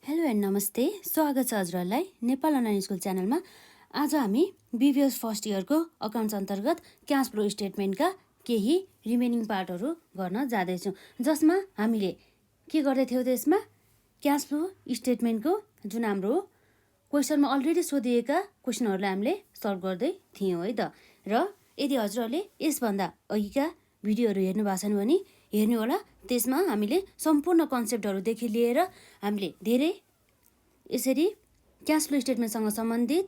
Hello and नमस्ते, स्वागत छ हजुरहरूलाई नेपाल अनलाइन स्कुल च्यानलमा। आज हामी बिबिएस फर्स्ट इयरको अकाउन्ट्स अन्तर्गत क्यास फ्लो स्टेटमेन्टका केही रिमेनिङ पार्टहरू गर्न जाँदैछौँ, जसमा हामीले के गर्दै थियौँ त यसमा क्यास फ्लो स्टेटमेन्टको जुन हाम्रो क्वेसनमा अलरेडी सोधिएका क्वेसनहरूलाई हामीले सल्भ गर्दै थियौँ है त। र यदि हजुरहरूले यसभन्दा अघिका भिडियोहरू हेर्नु भएको छैन भने हेर्नु होला। त्यसमा हामीले सम्पूर्ण कन्सेप्टहरूदेखि लिएर हामीले धेरै यसरी क्यास फ्लो स्टेटमेन्टसँग सम्बन्धित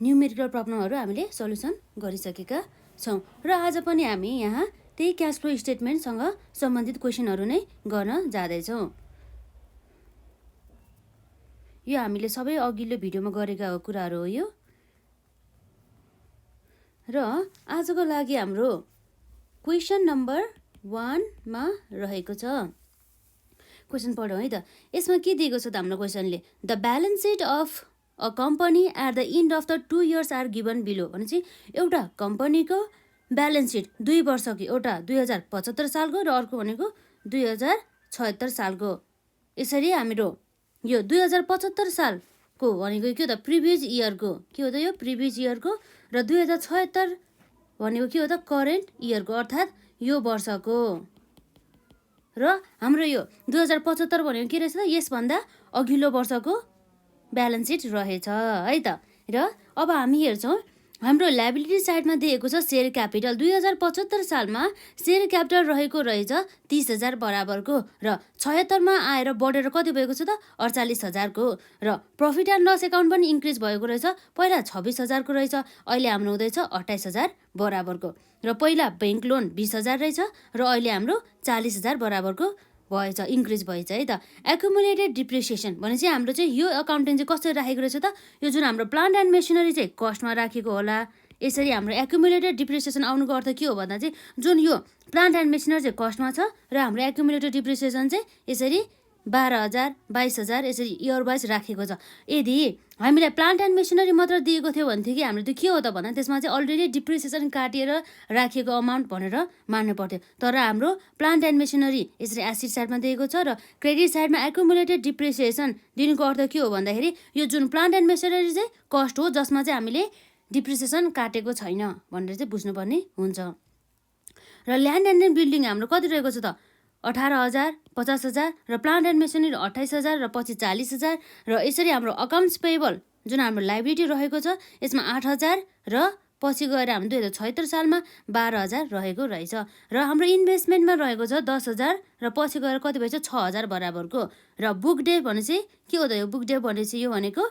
न्युमेरिकल प्रब्लमहरू हामीले सल्युसन गरिसकेका छौँ। र आज पनि हामी यहाँ त्यही क्यास फ्लो स्टेटमेन्टसँग सम्बन्धित क्वेसनहरू नै गर्न जाँदैछौँ। यो हामीले सबै अघिल्लो भिडियोमा गरेका कुराहरू हो यो। र आजको लागि हाम्रो क्वेसन नम्बर 1 मा रहेको छ। क्वेसन पढौँ है त। यसमा के दिएको छ त हाम्रो क्वेसनले, the balance sheet of a company at the end of the 2 years are given below. भनेपछि एउटा कम्पनीको ब्यालेन्स सिट 2 वर्षको, एउटा 2075 सालको र अर्को भनेको 2076 सालको। यसरी हाम्रो यो 2075 सालको भनेको के हो त, प्रिभियस इयरको के हो त, यो प्रिभियस इयरको, र 2076 भनेको के हो त, करेन्ट इयरको, अर्थात् यो वर्षको। र हाम्रो यो 2075 भनेको के रहेछ त, यसभन्दा अघिल्लो वर्षको ब्यालेन्स सिट रहेछ है त। र अब हामी हेर्छौँ हाम्रो लायबिलिटी साइडमा दिएको छ सेयर क्यापिटल। 2075 सालमा सेयर क्यापिटल रहेको रहेछ 30,000 बराबरको, र 76मा आएर बढेर कति भएको छ त, 48,000को। र प्रफिट एन्ड लस एकाउन्ट पनि इन्क्रिज भएको रहेछ। पहिला 26,000को रहेछ, अहिले हाम्रो हुँदैछ 28,000 बराबरको। र पहिला ब्याङ्क लोन 20,000 रहेछ, र अहिले हाम्रो 40,000 बराबरको भएछ, इन्क्रिज भएछ है त। एकुमुलेटेड डिप्रिसिएसन भनेपछि हाम्रो चाहिँ यो अकाउन्टेन्ट चाहिँ कसरी राखेको रहेछ त, यो जुन हाम्रो प्लान्ट एन्ड मेसिनरी चाहिँ कस्टमा राखेको होला। यसरी हाम्रो एकुमुलेटेड डिप्रिसिएसन आउनुको अर्थ के हो भन्दा चाहिँ जुन यो प्लान्ट एन्ड मेसिनरी चाहिँ कस्टमा छ, र हाम्रो एकुमुलेटेड डिप्रिसिएसन चाहिँ यसरी 12,000 22,000 यसरी इयर वाइज राखेको छ। यदि हामीलाई प्लान्ट एन्ड मेसिनरी मात्र दिएको थियो भनेदेखि कि हाम्रो त्यो के हो त भन्दा त्यसमा चाहिँ अलरेडी डिप्रिसिएसन काटिएर राखेको अमाउन्ट भनेर मान्नु पर्थ्यो। तर हाम्रो प्लान्ट एन्ड मेसिनरी यसरी एसिड साइडमा दिएको छ, र क्रेडिट साइडमा एकुमुलेटेड डिप्रिसिएसन दिनुको अर्थ के हो भन्दाखेरि यो जुन प्लान्ट एन्ड मेसिनरी चाहिँ कस्ट हो, जसमा चाहिँ हामीले डिप्रिसिएसन काटेको छैन भनेर चाहिँ बुझ्नुपर्ने हुन्छ। र ल्यान्ड एन्ड बिल्डिङ हाम्रो कति रहेको छ त, 18,000 50,000, र प्लान्ट एन्ड मेसिनरी 28,000, र पछि 40,000। र यसरी हाम्रो अकाउन्ट्स पेएबल जुन हाम्रो लाइबिलिटी रहेको छ यसमा 8,000, र पछि गएर हाम्रो 2076 सालमा 12,000 रहेको रहेछ। र हाम्रो इन्भेस्टमेन्टमा रहेको छ 10,000, र पछि गएर कति भएछ 6,000 बराबरको। र बुक डेप भनेपछि के हो त, यो बुक डेप भनेपछि यो भनेको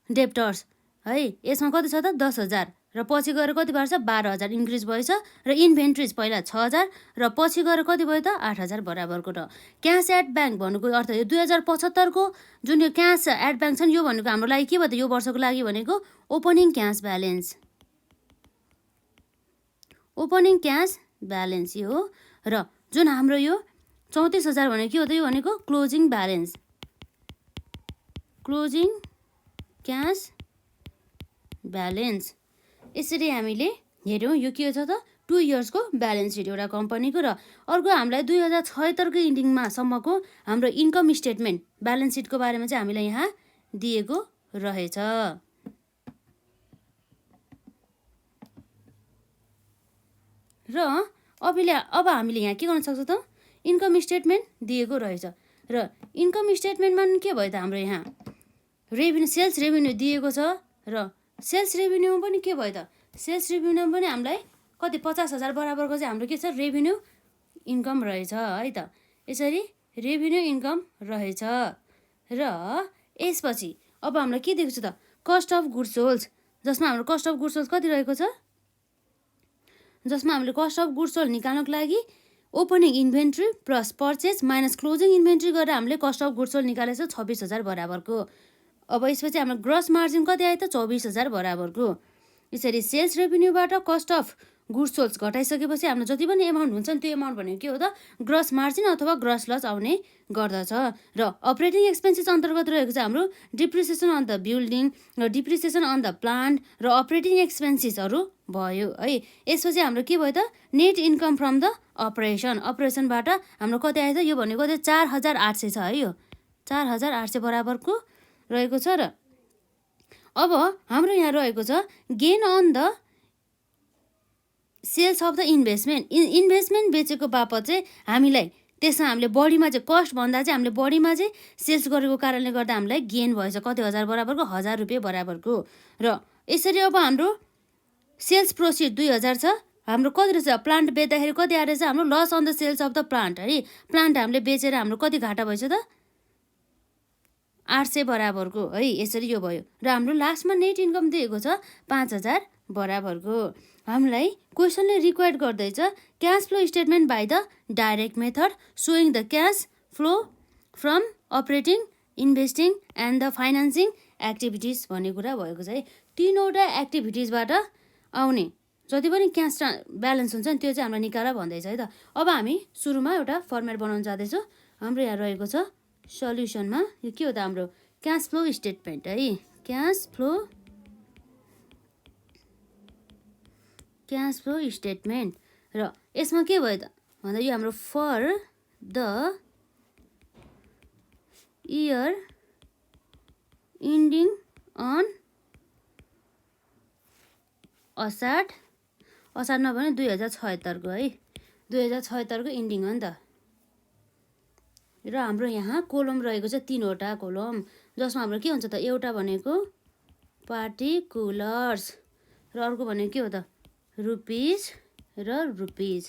डेप्टर्स है, यसमा कति छ त 10,000, र पछि गएर कति भएको छ 12,000 इन्क्रिज भएछ। र इन्भेन्ट्रिज पहिला 6,000, र पछि गएर कति भयो त 8,000 बराबरको। र क्यास एट ब्याङ्क भन्नुको अर्थ यो 2075को जुन यो क्यास एट ब्याङ्क छ नि, यो भनेको हाम्रो लागि के भयो त, यो वर्षको लागि भनेको opening cash balance, opening cash balance यो हो। र जुन हाम्रो यो 34,000 भनेको के हो त, यो भनेको closing balance, closing cash balance. यसरी हामीले हेऱ्यौँ यो के छ त 2 yearsको ब्यालेन्स सिट एउटा कम्पनीको। र अर्को हामीलाई 2076को इन्डिङमा सम्मको हाम्रो इन्कम स्टेटमेन्ट ब्यालेन्स सिटको बारेमा चाहिँ हामीलाई यहाँ दिएको रहेछ। र अब हामीले यहाँ के गर्न सक्छौँ त, इन्कम स्टेटमेन्ट दिएको रहेछ। र इन्कम स्टेटमेन्टमा के भयो त, हाम्रो यहाँ रेभिन्यू सेल्स रेभिन्यू दिएको छ, र सेल्स रेभिन्यूमा पनि के भयो त, सेल्स रेभिन्यूमा पनि हामीलाई कति 50,000 बराबरको चाहिँ हाम्रो के छ, रेभिन्यू इन्कम रहेछ है त। यसरी रेभिन्यू इन्कम रहेछ। र यसपछि अब हामीलाई के दिएको छ त, कस्ट अफ गुड्स सोल्ड, जसमा हाम्रो कस्ट अफ गुड्स सोल्ड कति रहेको छ, जसमा हामीले कस्ट अफ गुड्स सोल्ड निकाल्नको लागि opening inventory plus purchase minus closing inventory गरेर हामीले कस्ट अफ गुड्स सोल्ड निकालेको छ 26,000 बराबरको। अब यसपछि हाम्रो ग्रस मार्जिन कति आयो त, 24,000 बराबरको। यसरी सेल्स रेभिन्यूबाट कस्ट अफ गुड्स सोल्ड घटाइसकेपछि हाम्रो जति पनि एमाउन्ट हुन्छ नि, त्यो एमाउन्ट भनेको के हो त, ग्रस मार्जिन अथवा ग्रस लस आउने गर्दछ। र अपरेटिङ एक्सपेन्सेस अन्तर्गत रहेको छ हाम्रो डिप्रिसिएसन अन द बिल्डिङ, र डिप्रिसिएसन अन द प्लान्ट, र अपरेटिङ एक्सपेन्सेसहरू भयो है। यसपछि हाम्रो के भयो त, नेट इन्कम फ्रम द अपरेसनबाट हाम्रो कति आयो त, यो भनेको चाहिँ 4,800 छ है। यो 4,800 बराबरको रहेको छ। र अब हाम्रो यहाँ रहेको छ gain on the sales of the investment बेचेको बापत चाहिँ हामीलाई त्यसमा हामीले बढीमा चाहिँ कस्टभन्दा चाहिँ हामीले बढीमा चाहिँ सेल्स गरेको कारणले गर्दा हामीलाई गेन भएछ कति हजार बराबरको 1,000 रुपियाँ बराबरको। र यसरी अब हाम्रो सेल्स प्रोसिड 2,000 छ। हाम्रो कति रहेछ प्लान्ट बेच्दाखेरि कति आएर छ हाम्रो loss on the sales of the plant है। प्लान्ट हामीले बेचेर हाम्रो कति घाटा भएछ त 800 बराबरको है। यसरी यो भयो र हाम्रो लास्टमा नेट इन्कम दिएको छ 5,000 बराबरको। हामीलाई क्वेसनले रिक्वायर्ड गर्दैछ cash flow statement by the direct method showing the cash flow from operating investing and the financing activities भन्ने कुरा भएको छ है। 3वटा एक्टिभिटिजबाट आउने जति पनि क्यास ब्यालेन्स हुन्छ नि त्यो चाहिँ हामीलाई निकाल भन्दैछ है त। अब हामी सुरुमा एउटा फर्मेट बनाउन जाँदैछौँ। हाम्रो यहाँ रहेको छ सल्युसनमा यो के हो त हाम्रो क्यास फ्लो स्टेटमेन्ट है। क्यास फ्लो स्टेटमेन्ट र यसमा के भयो त भन्दा यो हाम्रो for the year ending on Asar नभने 2076 को है। 2076 को इन्डिङ हो नि त। र हाम्रो यहाँ कोलम रहेको छ 3वटा कोलम जसमा हाम्रो के हुन्छ त एउटा भनेको पार्टिकुलर्स र अर्को भनेको के हो त रुपिज र रुपिज।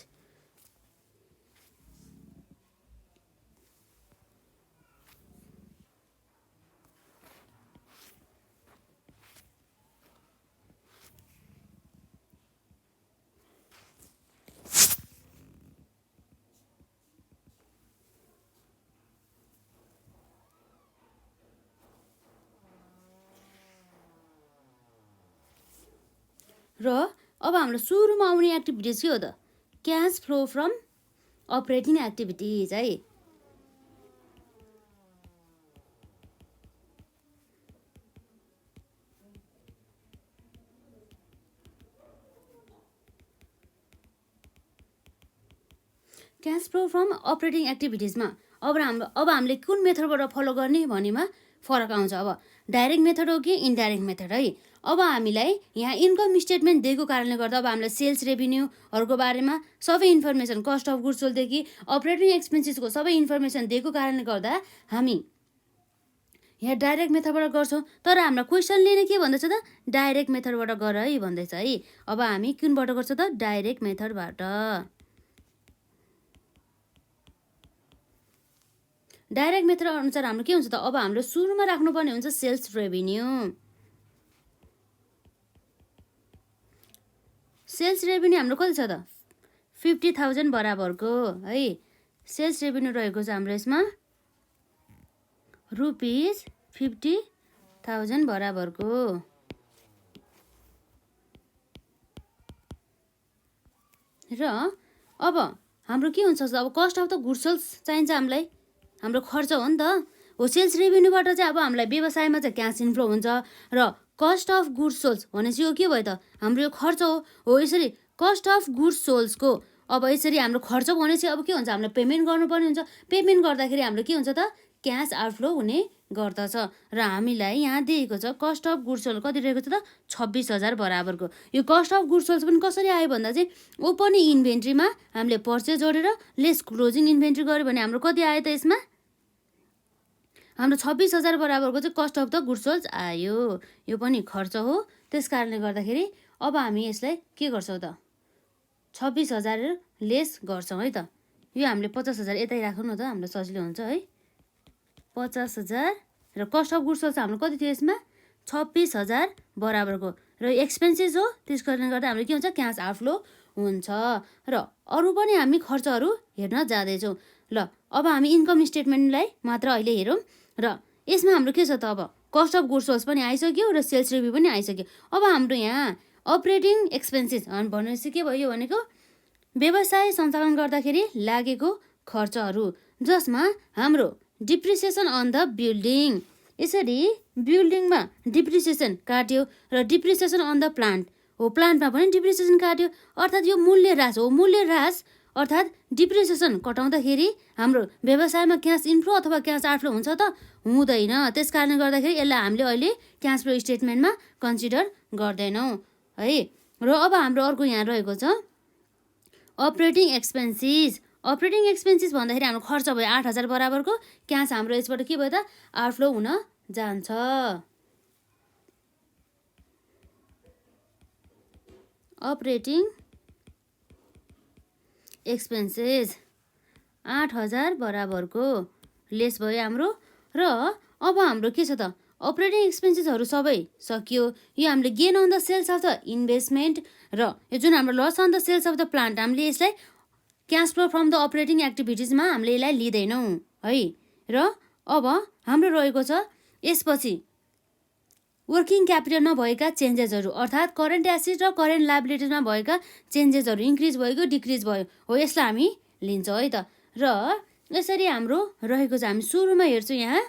र अब हाम्रो सुरुमा आउने एक्टिभिटिज के हो त cash flow from operating activities है। क्यास फ्लो फ्रम अपरेटिङ एक्टिभिटिजमा अब हामीले कुन मेथडबाट फलो गर्ने भन्नेमा फरक आउँछ। अब डाइरेक्ट मेथड हो कि इन्डाइरेक्ट मेथड है। अब हामीलाई यहाँ इन्कम स्टेटमेन्ट दिएको कारणले गर्दा अब हामीलाई सेल्स रेभिन्यूहरूको बारेमा सबै इन्फर्मेसन कस्ट अफ गुड्स सोल्डदेखि अपरेटिङ एक्सपेन्सेसको सबै इन्फर्मेसन दिएको कारणले गर्दा हामी यहाँ डाइरेक्ट मेथडबाट गर्छौँ। तर हाम्रो क्वेसनले नै के भन्दैछ त डाइरेक्ट मेथडबाट गर है भन्दैछ है। अब हामी कुनबाट गर्छ त डाइरेक्ट मेथडबाट। डाइरेक्ट मेथड अनुसार हाम्रो के हुन्छ त अब हाम्रो सुरुमा राख्नुपर्ने हुन्छ सेल्स रेभिन्यू। सेल्स रेभिन्यू हाम्रो कति छ त 50,000 बराबरको है। सेल्स रेभिन्यू रहेको छ हाम्रो यसमा रुपिज 50,000 बराबरको। र अब हाम्रो के हुन्छ अब cost of the goods sold चाहिन्छ हामीलाई हाम्रो खर्च हो नि त हो। सेल्स रेभिन्यूबाट चाहिँ अब हामीलाई व्यवसायमा चाहिँ क्यास इन्फ्लो हुन्छ र कस्ट अफ गुड्स सोल्स भनेपछि यो के भयो त हाम्रो यो खर्च हो। यसरी कस्ट अफ गुड्स सोल्सको अब यसरी हाम्रो खर्च भनेपछि अब के हुन्छ हामीले पेमेन्ट गर्नुपर्ने हुन्छ। पेमेन्ट गर्दाखेरि हाम्रो के हुन्छ त क्यास आउटफ्लो हुने गर्दछ। र हामीलाई यहाँ दिएको छ कस्ट अफ गुड्स सोल्ड कति रहेको छ त 26,000 बराबरको। यो कस्ट अफ गुड्स सोल्ड पनि कसरी आयो भन्दा चाहिँ ओपनिङ इन्भेन्ट्रीमा हामीले पर्चेज जोडेर लेस क्लोजिङ इन्भेन्ट्री गऱ्यो भने हाम्रो कति आयो त यसमा हाम्रो 26,000 बराबरको चाहिँ cost of the goods sold आयो। यो पनि खर्च हो। त्यस कारणले गर्दाखेरि अब हामी यसलाई के गर्छौँ त 26,000 लेस गर्छौँ है त। यो हामीले 50,000 यतै राखौँ न त हाम्रो सजिलो हुन्छ है। 50,000 र कस्ट अफ गुड्स सोल्ड हाम्रो कति थियो यसमा 26,000 बराबरको र एक्सपेन्सेस हो। त्यस कारणले गर्दा हाम्रो के हुन्छ क्यास आउटफ्लो हुन्छ। र अरू पनि हामी खर्चहरू हेर्न जाँदैछौँ। ल अब हामी इन्कम स्टेटमेन्टलाई मात्र अहिले हेरौँ। र यसमा हाम्रो के छ त अब कस्ट अफ गुड्स सोल्ड पनि आइसक्यो र सेल्स रिभ्यू पनि आइसक्यो। अब हाम्रो यहाँ अपरेटिङ एक्सपेन्सेस भनेपछि के भयो भनेको व्यवसाय सञ्चालन गर्दाखेरि लागेको खर्चहरू जसमा हाम्रो डिप्रिसिएसन अन द बिल्डिङ। यसरी बिल्डिङमा डिप्रिसिएसन काट्यो र डिप्रिसिएसन अन द प्लान्ट हो। प्लान्टमा पनि डिप्रिसिएसन काट्यो अर्थात् यो मूल्य ह्रास हो। मूल्य ह्रास अर्थात् डिप्रिसिएसन कटाउँदाखेरि हाम्रो व्यवसायमा क्यास इन्फ्लो अथवा क्यास आउटफ्लो हुन्छ त हुँदैन। त्यस कारणले गर्दाखेरि यसलाई हामीले अहिले क्यास फ्लो स्टेटमेन्टमा कन्सिडर गर्दैनौँ है। र अब हाम्रो अर्को यहाँ रहेको छ अपरेटिङ एक्सपेन्सिस। अपरेटिङ एक्सपेन्सिस भन्दाखेरि हाम्रो खर्च भयो 8,000 बराबरको, क्यास हाम्रो यसबाट के भयो त आउटफ्लो हुन जान्छ। अपरेटिङ एक्सपेन्सेस 8,000 बराबरको लेस भयो हाम्रो। र अब हाम्रो के छ त अपरेटिङ एक्सपेन्सेसहरू सबै सकियो। यो हामीले gain on the sales of the investment र यो जुन हाम्रो loss on the sales of the plant हामीले यसलाई cash flow from the operating एक्टिभिटिजमा हामीले यसलाई लिँदैनौँ है। र अब हाम्रो रहेको छ यसपछि वर्किङ क्यापिटलमा भएका चेन्जेसहरू अर्थात् करेन्ट एसेट र करेन्ट लायबिलिटिजमा भएका चेन्जेसहरू इन्क्रिज भयो कि डिक्रिज भयो हो, यसलाई हामी लिन्छौँ है त। र यसरी हाम्रो रहेको छ, हामी सुरुमा हेर्छौँ यहाँ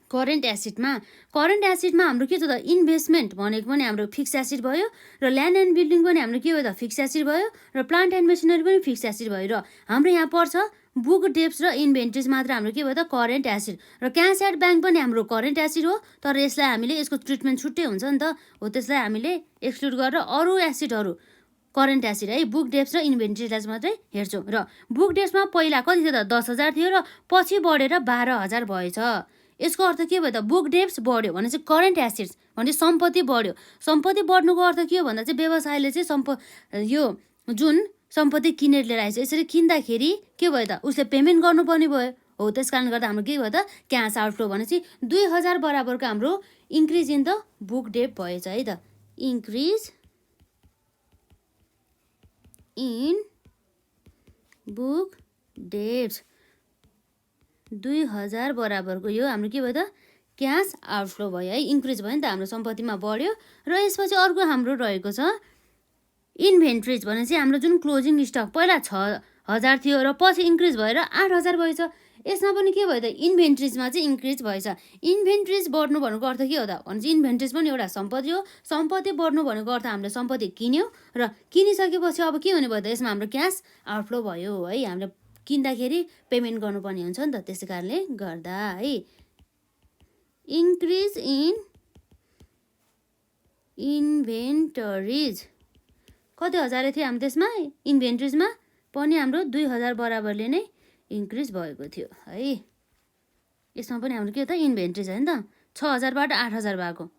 करेन्ट एसेटमा। करेन्ट एसेटमा हाम्रो के छ त इन्भेस्टमेन्ट भनेको पनि हाम्रो फिक्स एसेट भयो र ल्यान्ड एन्ड बिल्डिङ पनि हाम्रो के भयो त फिक्स एसेट भयो र प्लान्ट एन्ड मेसिनरी पनि फिक्स एसेट भयो। र हाम्रो यहाँ पर्छ बुक डेप्स र इन्भेन्ट्रिज मात्र हाम्रो के भयो त करेन्ट एसेट र क्यास एट ब्याङ्क पनि हाम्रो करेन्ट एसेट हो, तर यसलाई हामीले यसको ट्रिटमेन्ट छुट्टै हुन्छ नि त हो, त्यसलाई हामीले एक्सक्लुड गरेर अरू एसेटहरू करेन्ट एसेट है बुक डेप्स र इन्भेन्ट्रिजलाई मात्रै हेर्छौँ। र बुक डेप्समा पहिला कति थियो त 10,000 थियो र पछि बढेर 12,000 भएछ। यसको अर्थ के भयो त बुक डेप्स बढ्यो भने चाहिँ करेन्ट एसेट्स भने सम्पत्ति बढ्यो। सम्पत्ति बढ्नुको अर्थ के हो भन्दा चाहिँ व्यवसायले चाहिँ यो जुन सम्पत्ति किनेर लिएर आएछ, यसरी किन्दाखेरि के भयो त उसले पेमेन्ट गर्नुपर्ने भयो हो। त्यस कारणले गर्दा हाम्रो के भयो त क्यास आउटफ्लो भनेपछि 2,000 बराबरको हाम्रो इन्क्रिज इन द बुक डेप भएछ है त। इन्क्रिज इन बुक डेप्स 2,000 बराबरको यो हाम्रो के भयो त क्यास आउटफ्लो भयो है, इन्क्रिज भयो नि त हाम्रो सम्पत्तिमा बढ्यो। र यसपछि अर्को हाम्रो रहेको छ इन्भेन्ट्रिज भने चाहिँ हाम्रो जुन क्लोजिङ स्टक पहिला 6,000 थियो र पछि इन्क्रिज भएर 8,000 भएछ। यसमा पनि के भयो त इन्भेन्ट्रिजमा चाहिँ इन्क्रिज भएछ। इन्भेन्ट्रिज बढ्नु भनेको अर्थ के हो त भने चाहिँ इन्भेन्ट्रिज पनि एउटा सम्पत्ति हो। सम्पत्ति बढ्नु भनेको अर्थ हामीले सम्पत्ति किन्यौँ र किनिसकेपछि अब के हुने भयो त यसमा हाम्रो क्यास आउटफ्लो भयो है। हामीले किन्दाखेरि पेमेन्ट गर्नुपर्ने हुन्छ नि त, त्यसै कारणले गर्दा है। इन्क्रिज इन इन्भेन्टरिज कति हजार थियो हाम्रो त्यसमा इन्भेन्ट्रिजमा पनि हाम्रो 2,000 बराबरले नै इन्क्रिज भएको थियो है। यसमा पनि हाम्रो के हो त इन्भेन्ट्रिज है नि त 6,000बाट 8,000 भएको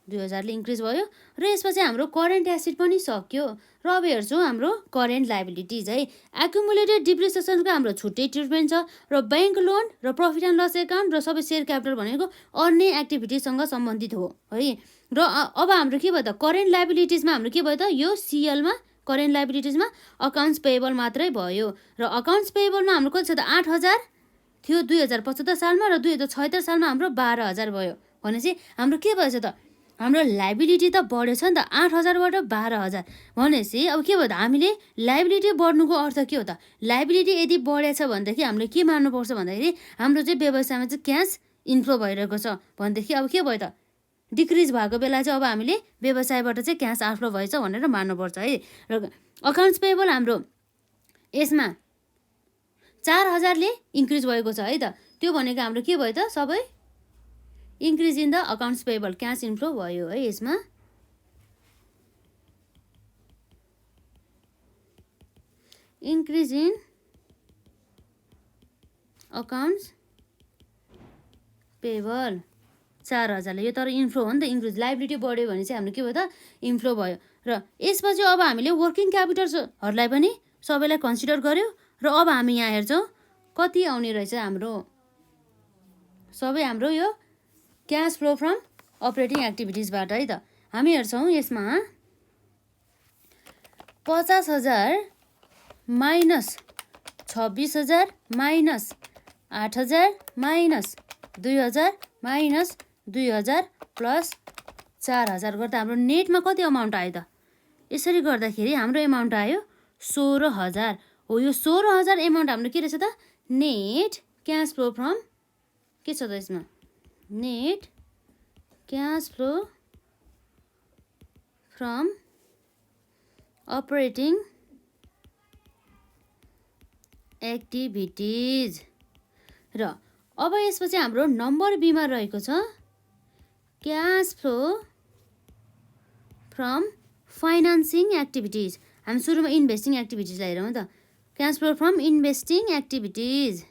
2,000ले इन्क्रिज भयो। र यसपछि हाम्रो करेन्ट एसेट पनि सक्यो। र अब हेर्छौँ हाम्रो करेन्ट लायबिलिटिज है। एक्युमुलेटेड डिप्रिसिएसनको हाम्रो छुट्टै ट्रिटमेन्ट छ र ब्याङ्क लोन र प्रफिट एन्ड लस एकाउन्ट र सबै सेयर क्यापिटल भनेको अन्य एक्टिभिटिजसँग सम्बन्धित हो है। र अब हाम्रो के भयो त करेन्ट लायबिलिटिजमा हाम्रो के भयो त यो सिएलमा करेन्ट लायबिलिटिजमा अकाउन्ट्स पेएबल मात्रै भयो। र अकाउन्ट्स पेएबलमा हाम्रो कति छ त 8,000 थियो 2075 सालमा र 2076 सालमा हाम्रो 12,000 भयो भनेपछि हाम्रो के भएछ त हाम्रो लायबिलिटी त बढेछ नि त 8,000बाट 12,000 भनेपछि अब के भयो त हामीले लायबिलिटी बढ्नुको अर्थ के हो त लायबिलिटी यदि बढेछ भनेदेखि हामीले के मान्नुपर्छ भन्दाखेरि हाम्रो चाहिँ व्यवसायमा चाहिँ क्यास इन्फ्लो भइरहेको छ भनेदेखि अब के भयो त डिक्रिज भएको बेला चाहिँ अब हामीले व्यवसायबाट चाहिँ क्यास आउटफ्लो भएछ भनेर मान्नुपर्छ है। र अकाउन्ट्स पेएबल हाम्रो यसमा 4,000ले इन्क्रिज भएको छ है त, त्यो भनेको हाम्रो के भयो त सबै increase in the accounts payable cash inflow भयो है। यसमा इन्क्रिज इन अकाउन्ट्स पेएबल 4,000ले यो तर इन्फ्लो हो नि त, इन्क्रिज लायबिलिटी बढ्यो भने चाहिँ हाम्रो के भयो त इन्फ्लो भयो। र यसपछि अब हामीले वर्किङ क्यापिटल्सहरूलाई पनि सबैलाई कन्सिडर गर्यो। र अब हामी यहाँ हेर्छौँ कति आउने रहेछ हाम्रो सबै हाम्रो यो क्यास फ्लो फ्रम अपरेटिङ एक्टिभिटिजबाट है त। हामी हेर्छौँ यसमा 50,000 minus 26,000 minus 8,000 minus 2,000 minus 2,000 plus 4,000 गर्दा हाम्रो नेटमा कति अमाउन्ट आयो त यसरी गर्दाखेरि हाम्रो एमाउन्ट आयो 16,000 हो। यो 16,000 एमाउन्ट हाम्रो के रहेछ त नेट क्यास फ्लो फ्रम के छ त यसमा net cash flow from operating activities. र अब यसपछि हाम्रो नम्बर बीमा रहेको छ cash flow from financing activities. हामी सुरुमा इन्भेस्टिङ एक्टिभिटिजलाई हेरौँ त। Cash flow from investing activities.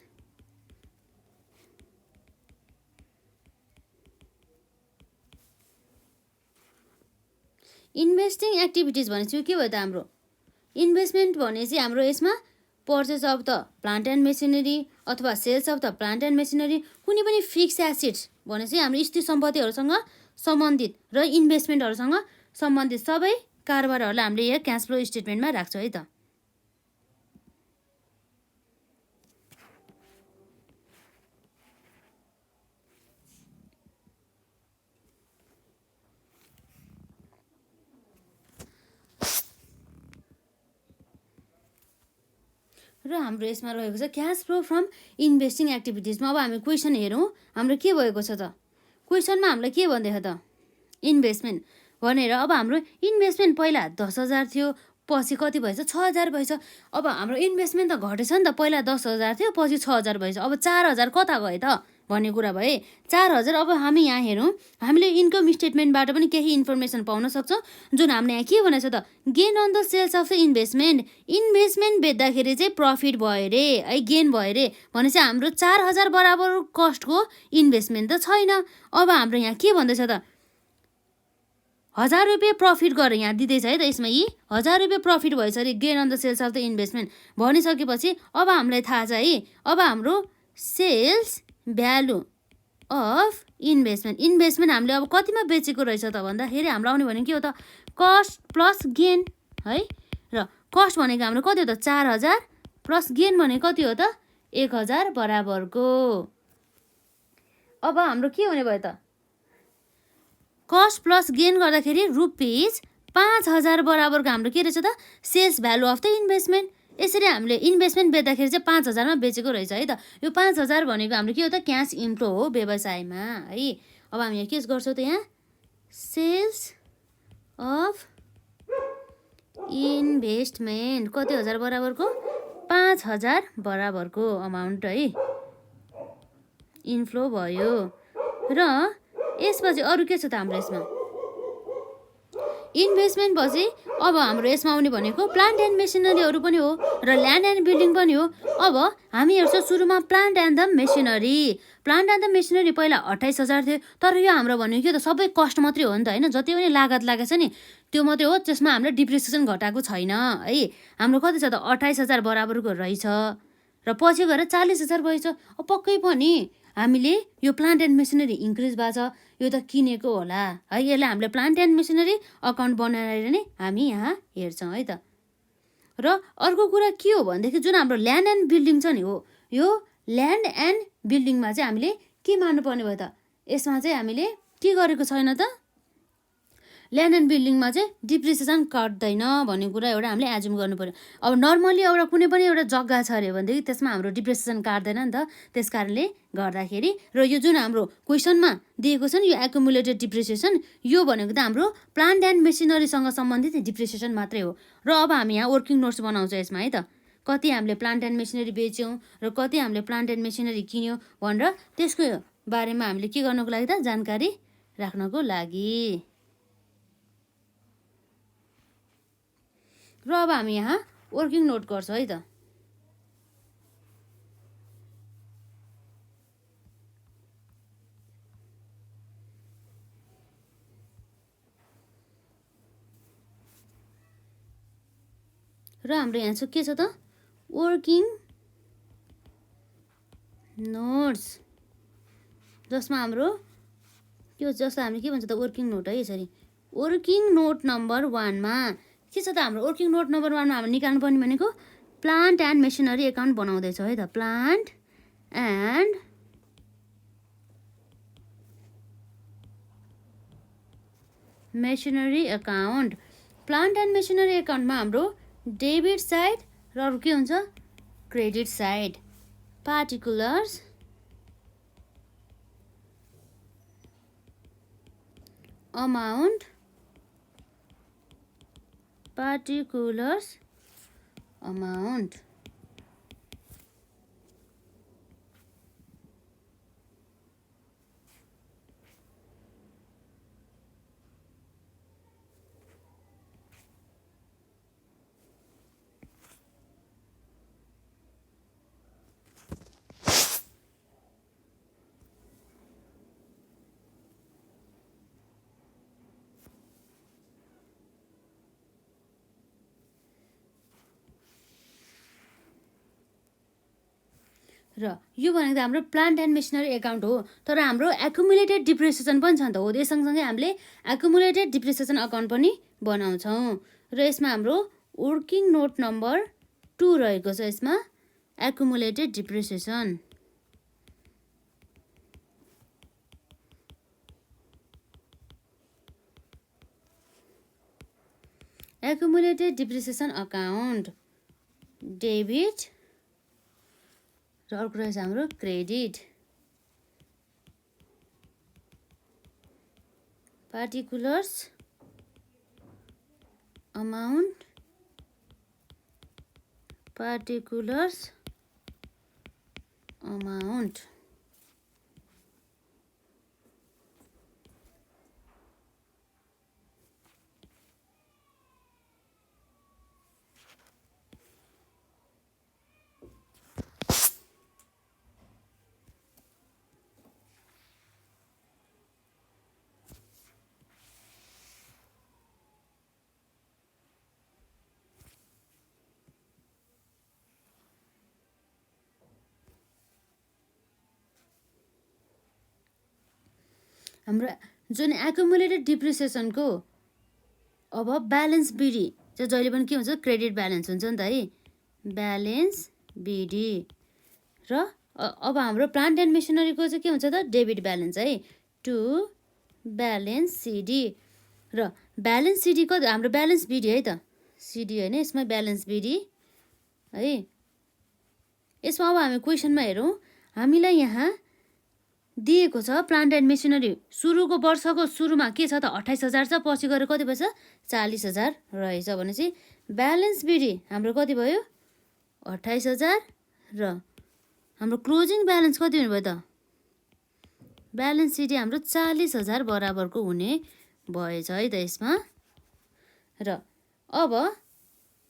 Investing activities भनेपछि के भयो त हाम्रो इन्भेस्टमेन्ट भनेपछि हाम्रो यसमा purchase of the plant and machinery अथवा sales of the plant and machinery, कुनै पनि फिक्स एसेट्स भनेपछि हाम्रो स्थिर सम्पत्तिहरूसँग सम्बन्धित र इन्भेस्टमेन्टहरूसँग सम्बन्धित सबै कारोबारहरूलाई हामीले यहाँ क्यास फ्लो स्टेटमेन्टमा राख्छौँ है त। र हाम्रो यसमा रहेको छ क्यास फ्लो फ्रम इन्भेस्टिङ एक्टिभिटिजमा। अब हामी क्वेसन हेरौँ हाम्रो के भएको छ त। क्वेसनमा हामीलाई के भन्दैछ त इन्भेस्टमेन्ट भनेर। अब हाम्रो इन्भेस्टमेन्ट पहिला 10,000 थियो, पछि कति भएछ 6,000 भएछ। अब हाम्रो इन्भेस्टमेन्ट त घटेछ नि त, पहिला 10,000 थियो पछि 6,000 भएछ। अब 4,000 कता गयो त भन्ने कुरा भए 4,000। अब हामी यहाँ हेरौँ हामीले इन्कम स्टेटमेन्टबाट पनि केही इन्फर्मेसन पाउन सक्छौँ जुन हामीले यहाँ के भनेको छ त gain on the sales of the investment. Investment बेच्दाखेरि चाहिँ प्रफिट भयो रे है, गेन भयो रे भनेपछि हाम्रो 4,000 बराबर कस्टको इन्भेस्टमेन्ट त छैन। अब हाम्रो यहाँ के भन्दैछ त 1,000 रुपियाँ प्रफिट गरेर यहाँ दिँदैछ है त। यसमा यी 1,000 रुपियाँ प्रफिट भएछ अरे gain on the sales of the investment भनिसकेपछि अब हामीलाई थाहा छ है अब हाम्रो sales value of investment. Investment हामीले अब कतिमा बेचेको रहेछ त भन्दाखेरि हाम्रो आउने भनेको के हो त कस्ट प्लस गेन है। र कस्ट भनेको हाम्रो कति हो त 4,000 प्लस गेन भनेको कति हो त 1,000 बराबरको। अब हाम्रो के हुने भयो त कस्ट प्लस गेन गर्दाखेरि रुपिस 5,000 बराबरको हाम्रो के रहेछ त sales value of the investment. यसरी हामीले इन्भेस्टमेन्ट बेच्दाखेरि चाहिँ 5,000मा बेचेको रहेछ है त। यो 5,000 भनेको हाम्रो के हो त क्यास इन्फ्लो हो व्यवसायमा है। अब हामी यहाँ के गर्छौँ त यहाँ सेल्स अफ इन्भेस्टमेन्ट कति हजार बराबरको 5,000 बराबरको अमाउन्ट है इन्फ्लो भयो। र यसपछि अरू के छ त हाम्रो यसमा इन्भेस्टमेन्ट पछि अब हाम्रो यसमा आउने भनेको प्लान्ट एन्ड मेसिनरीहरू पनि हो र ल्यान्ड एन्ड बिल्डिङ पनि हो। अब हामी हेर्छौँ सुरुमा plant and the machinery. Plant and the machinery पहिला 28,000 थियो, तर यो हाम्रो भनेको के त सबै कस्ट मात्रै हो नि त होइन, जति पनि लागत लागेको छ नि त्यो मात्रै हो, त्यसमा हामीले डिप्रिसिएसन घटाएको छैन है। हाम्रो कति छ त 28,000 बराबरको रहेछ र पछि गएर 40,000 भएछ। अब पक्कै पनि हामीले यो प्लान्ट एन्ड मेसिनरी इन्क्रिज भएको छ, यो त किनेको होला है। यसलाई हामीले प्लान्ट एन्ड मेसिनरी अकाउन्ट बनाएर नै हामी यहाँ हेर्छौँ है त। र अर्को कुरा के हो भनेदेखि जुन हाम्रो ल्यान्ड एन्ड बिल्डिङ छ नि हो, यो ल्यान्ड एन्ड बिल्डिङमा चाहिँ हामीले के मान्नुपर्ने भयो त यसमा चाहिँ हामीले के गरेको छैन त ल्यान्ड एन्ड बिल्डिङमा चाहिँ डिप्रिसिएसन काट्दैन भन्ने कुरा एउटा हामीले एज्युम गर्नु पर्यो। अब नर्मली एउटा कुनै पनि एउटा जग्गा छ अरे भनेदेखि त्यसमा हाम्रो डिप्रिसिएसन काट्दैन नि त, त्यस कारणले गर्दाखेरि। र यो जुन हाम्रो क्वेसनमा दिएको छ नि यो एकुमुलेटेड डिप्रिसिएसन यो भनेको त हाम्रो प्लान्ट एन्ड मेसिनरीसँग सम्बन्धित डिप्रिसिएसन मात्रै हो। र अब हामी यहाँ वर्किङ नोट्स बनाउँछौँ यसमा है त कति हामीले प्लान्ट एन्ड मेसिनरी बेच्यौँ र कति हामीले प्लान्ट एन्ड मेसिनरी किन्यौँ भनेर त्यसको बारेमा हामीले के गर्नको लागि त जानकारी राख्नको लागि। र अब हामी यहाँ वर्किङ नोट गर्छौँ है त। र हाम्रो यहाँ चाहिँ के छ त वर्किङ नोट्स जसमा हाम्रो के हो जसलाई हामीले के भन्छ त वर्किङ नोट है। यसरी वर्किङ नोट नम्बर 1 मा के छ त हाम्रो वर्किङ नोट नम्बर 1 मा हामीले निकाल्नुपर्ने भनेको प्लान्ट एन्ड मेसिनरी एकाउन्ट बनाउँदैछौँ है त। Plant and machinery account. Plant and machinery एकाउन्टमा हाम्रो डेबिट साइड र अरू के हुन्छ credit side. Particulars amount particulars amount र यो भनेको त हाम्रो प्लान्ट एन्ड मेसिनरी एकाउन्ट हो, तर हाम्रो एकुमुलेटेड डिप्रिसिएसन पनि छ नि त हो। यो सँगसँगै हामीले एकुमुलेटेड डिप्रिसिएसन अकाउन्ट पनि बनाउँछौँ र यसमा हाम्रो वर्किङ नोट नम्बर 2 रहेको छ। यसमा एकुमुलेटेड डिप्रिसिएसन अकाउन्ट डेबिट र अर्को रहेछ हाम्रो क्रेडिट। पार्टिकुलर्स अमाउन्ट हाम्रो जुन एकुमुलेटेड डिप्रिसिएसनको अब ब्यालेन्स बिडी चाहिँ जहिले पनि के हुन्छ, क्रेडिट ब्यालेन्स हुन्छ नि त है, ब्यालेन्स बिडी। र अब हाम्रो प्लान्ट एन्ड मेसिनरीको चाहिँ के हुन्छ त, डेबिट ब्यालेन्स है, टु ब्यालेन्स सिडी। र ब्यालेन्स सिडी कति, हाम्रो ब्यालेन्स बिडी है त, सिडी होइन, यसमा ब्यालेन्स बिडी है। यसमा अब हामी क्वेसनमा हेरौँ, हामीलाई यहाँ दिएको छ प्लान्ट एन्ड मेसिनरी सुरुको वर्षको सुरुमा के छ त 28,000 छ, पछि गएर कति भएछ 40,000 रहेछ भनेपछि ब्यालेन्स बिडी हाम्रो कति भयो 28,000 र हाम्रो क्लोजिङ ब्यालेन्स कति हुने भयो त, ब्यालेन्स सिडी हाम्रो 40,000 बराबरको हुने भएछ है त यसमा। र अब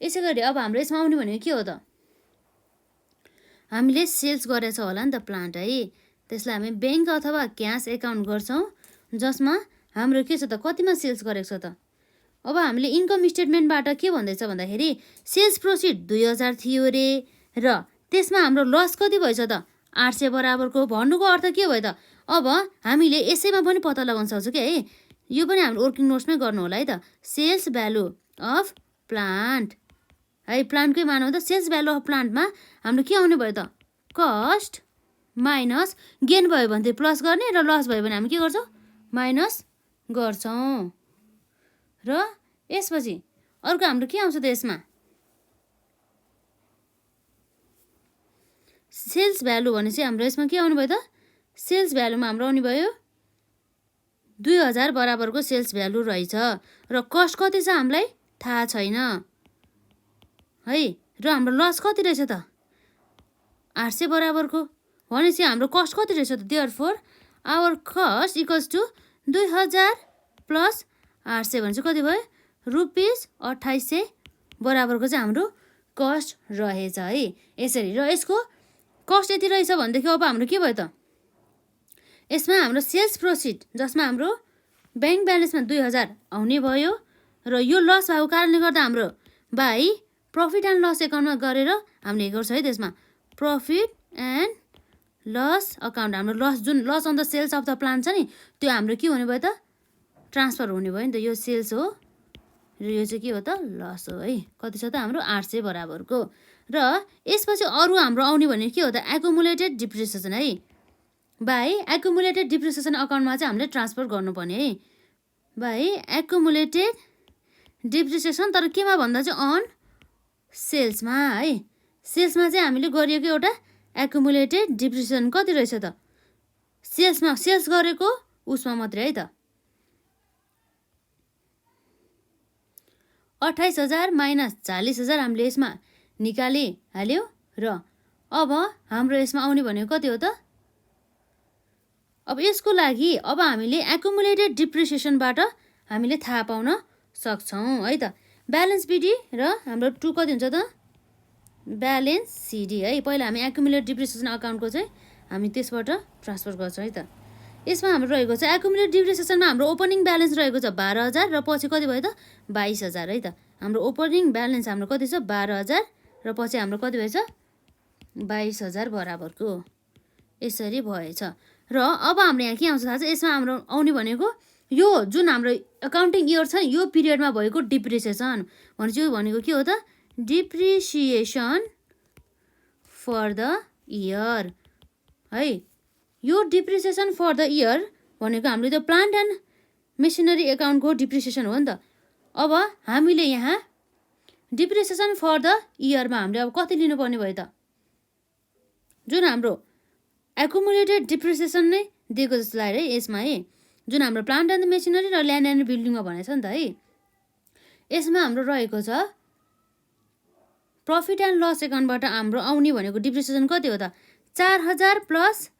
यसै गरी अब हाम्रो यसमा आउने भनेको के हो त, हामीले सेल्स गरेछ होला नि त प्लान्ट है, त्यसलाई हामी ब्याङ्क अथवा क्यास एकाउन्ट गर्छौँ, जसमा हाम्रो के छ त, कतिमा सेल्स गरेको छ त। अब हामीले इन्कम स्टेटमेन्टबाट के भन्दैछ भन्दाखेरि सेल्स प्रोसिड 2,000 थियो रे, र त्यसमा हाम्रो लस कति भएछ त 800 बराबरको। भन्नुको अर्थ के भयो त, अब हामीले यसैमा पनि पत्ता लगाउन सक्छौँ कि है, यो पनि हाम्रो वर्किङ नोट्समै गर्नु होला है त। सेल्स भ्यालु अफ प्लान्ट है, प्लान्टकै मानौँ त, सेल्स भ्यालु अफ प्लान्टमा हाम्रो के आउने भयो त, कस्ट माइनस गेन भयो भने चाहिँ प्लस गर्ने, र लस भयो भने हामी के गर्छौँ, माइनस गर्छौँ। र यसपछि अर्को हाम्रो के आउँछ त, यसमा सेल्स भ्यालु भनेपछि हाम्रो यसमा के आउनु भयो त, सेल्स भ्यालुमा हाम्रो आउने भयो 2,000 बराबरको सेल्स भ्यालु रहेछ, र कस्ट कति छ हामीलाई थाहा छैन है, र हाम्रो लस कति रहेछ त 800 बराबरको भनेपछि हाम्रो कस्ट कति रहेछ त, therefore our cost equals to 2,000 plus 800 भने चाहिँ कति भयो ₹2800 बराबरको चाहिँ हाम्रो कस्ट रहेछ है यसरी। र यसको कस्ट यति रहेछ भनेदेखि अब हाम्रो के भयो त, यसमा हाम्रो सेल्स प्रोसिड जसमा हाम्रो ब्याङ्क ब्यालेन्समा 2,000 आउने भयो, र यो लस भएको कारणले गर्दा हाम्रो बाई प्रफिट एन्ड लस एकाउन्टमा गरेर हामीले गर्छ है, त्यसमा प्रफिट एन्ड लस अकाउन्ट हाम्रो लस जुन loss on the sales of the plant छ नि, त्यो हाम्रो के हुने भयो त, ट्रान्सफर हुने भयो नि त, यो सेल्स हो र यो चाहिँ के हो त, लस हो है। कति छ त हाम्रो 800 बराबरको। र यसपछि अरू हाम्रो आउने भनेको के हो त, एकुमुलेटेड डिप्रिसिएसन है, बाई एकुमुलेटेड डिप्रिसिएसन अकाउन्टमा चाहिँ हामीले ट्रान्सफर गर्नुपर्ने है, बाई एकुमुलेटेड डिप्रिसिएसन, तर केमा भन्दा चाहिँ अन सेल्समा है, सेल्समा चाहिँ हामीले गरिएको एउटा एकुमुलेटेड डिप्रिसिएसन कति रहेछ त, सेल्समा सेल्स गरेको उसमा मात्रै है त, 28,000 माइनस 40,000 हामीले यसमा निकालिहाल्यो। र अब हाम्रो यसमा आउने भनेको कति हो त, अब यसको लागि अब हामीले एकुमुलेटेड डिप्रिसिएसनबाट हामीले थाहा पाउन सक्छौँ है त। ब्यालेन्स बिडी र हाम्रो 2 कति हुन्छ त, ब्यालेन्स सिडी है। पहिला हामी एकुमुलेटेड डिप्रिसिएसन अकाउन्टको चाहिँ हामी त्यसबाट ट्रान्सफर गर्छौँ है त। यसमा हाम्रो रहेको छ एकुमुलेटेड डिप्रिसिएसनमा हाम्रो ओपनिङ ब्यालेन्स रहेको छ 12,000 र पछि कति भयो त 22,000 है त। हाम्रो ओपनिङ ब्यालेन्स हाम्रो कति छ 12,000 र पछि हाम्रो कति भएछ 22,000 बराबरको यसरी भएछ। र अब हाम्रो यहाँ के आउँछ थाहा छ, यसमा हाम्रो आउने भनेको यो जुन हाम्रो एकाउन्टिङ इयर छ यो पिरियडमा भएको डिप्रिसिएसन भनेपछि यो भनेको के हो त, डिप्रिसिएसन फर द इयर है। यो डिप्रिसिएसन फर द इयर भनेको हामीले त्यो प्लान्ट एन्ड मेसिनरी एकाउन्टको डिप्रिसिएसन हो नि त। अब हामीले यहाँ डिप्रिसिएसन फर द इयरमा हामीले अब कति लिनुपर्ने भयो त, जुन हाम्रो एकुमुलेटेड डिप्रिसिएसन नै दिएको जस्तो लाग्यो है यसमा है, जुन हाम्रो प्लान्ट एन्ड मेसिनरी र ल्यान्ड एन्ड बिल्डिङमा भनेको छ नि त है। यसमा हाम्रो रहेको छ प्रफिट एन्ड लस एकाउन्टबाट हाम्रो आउने भनेको डिप्रिसिएसन कति हो त, 4,000 प्लस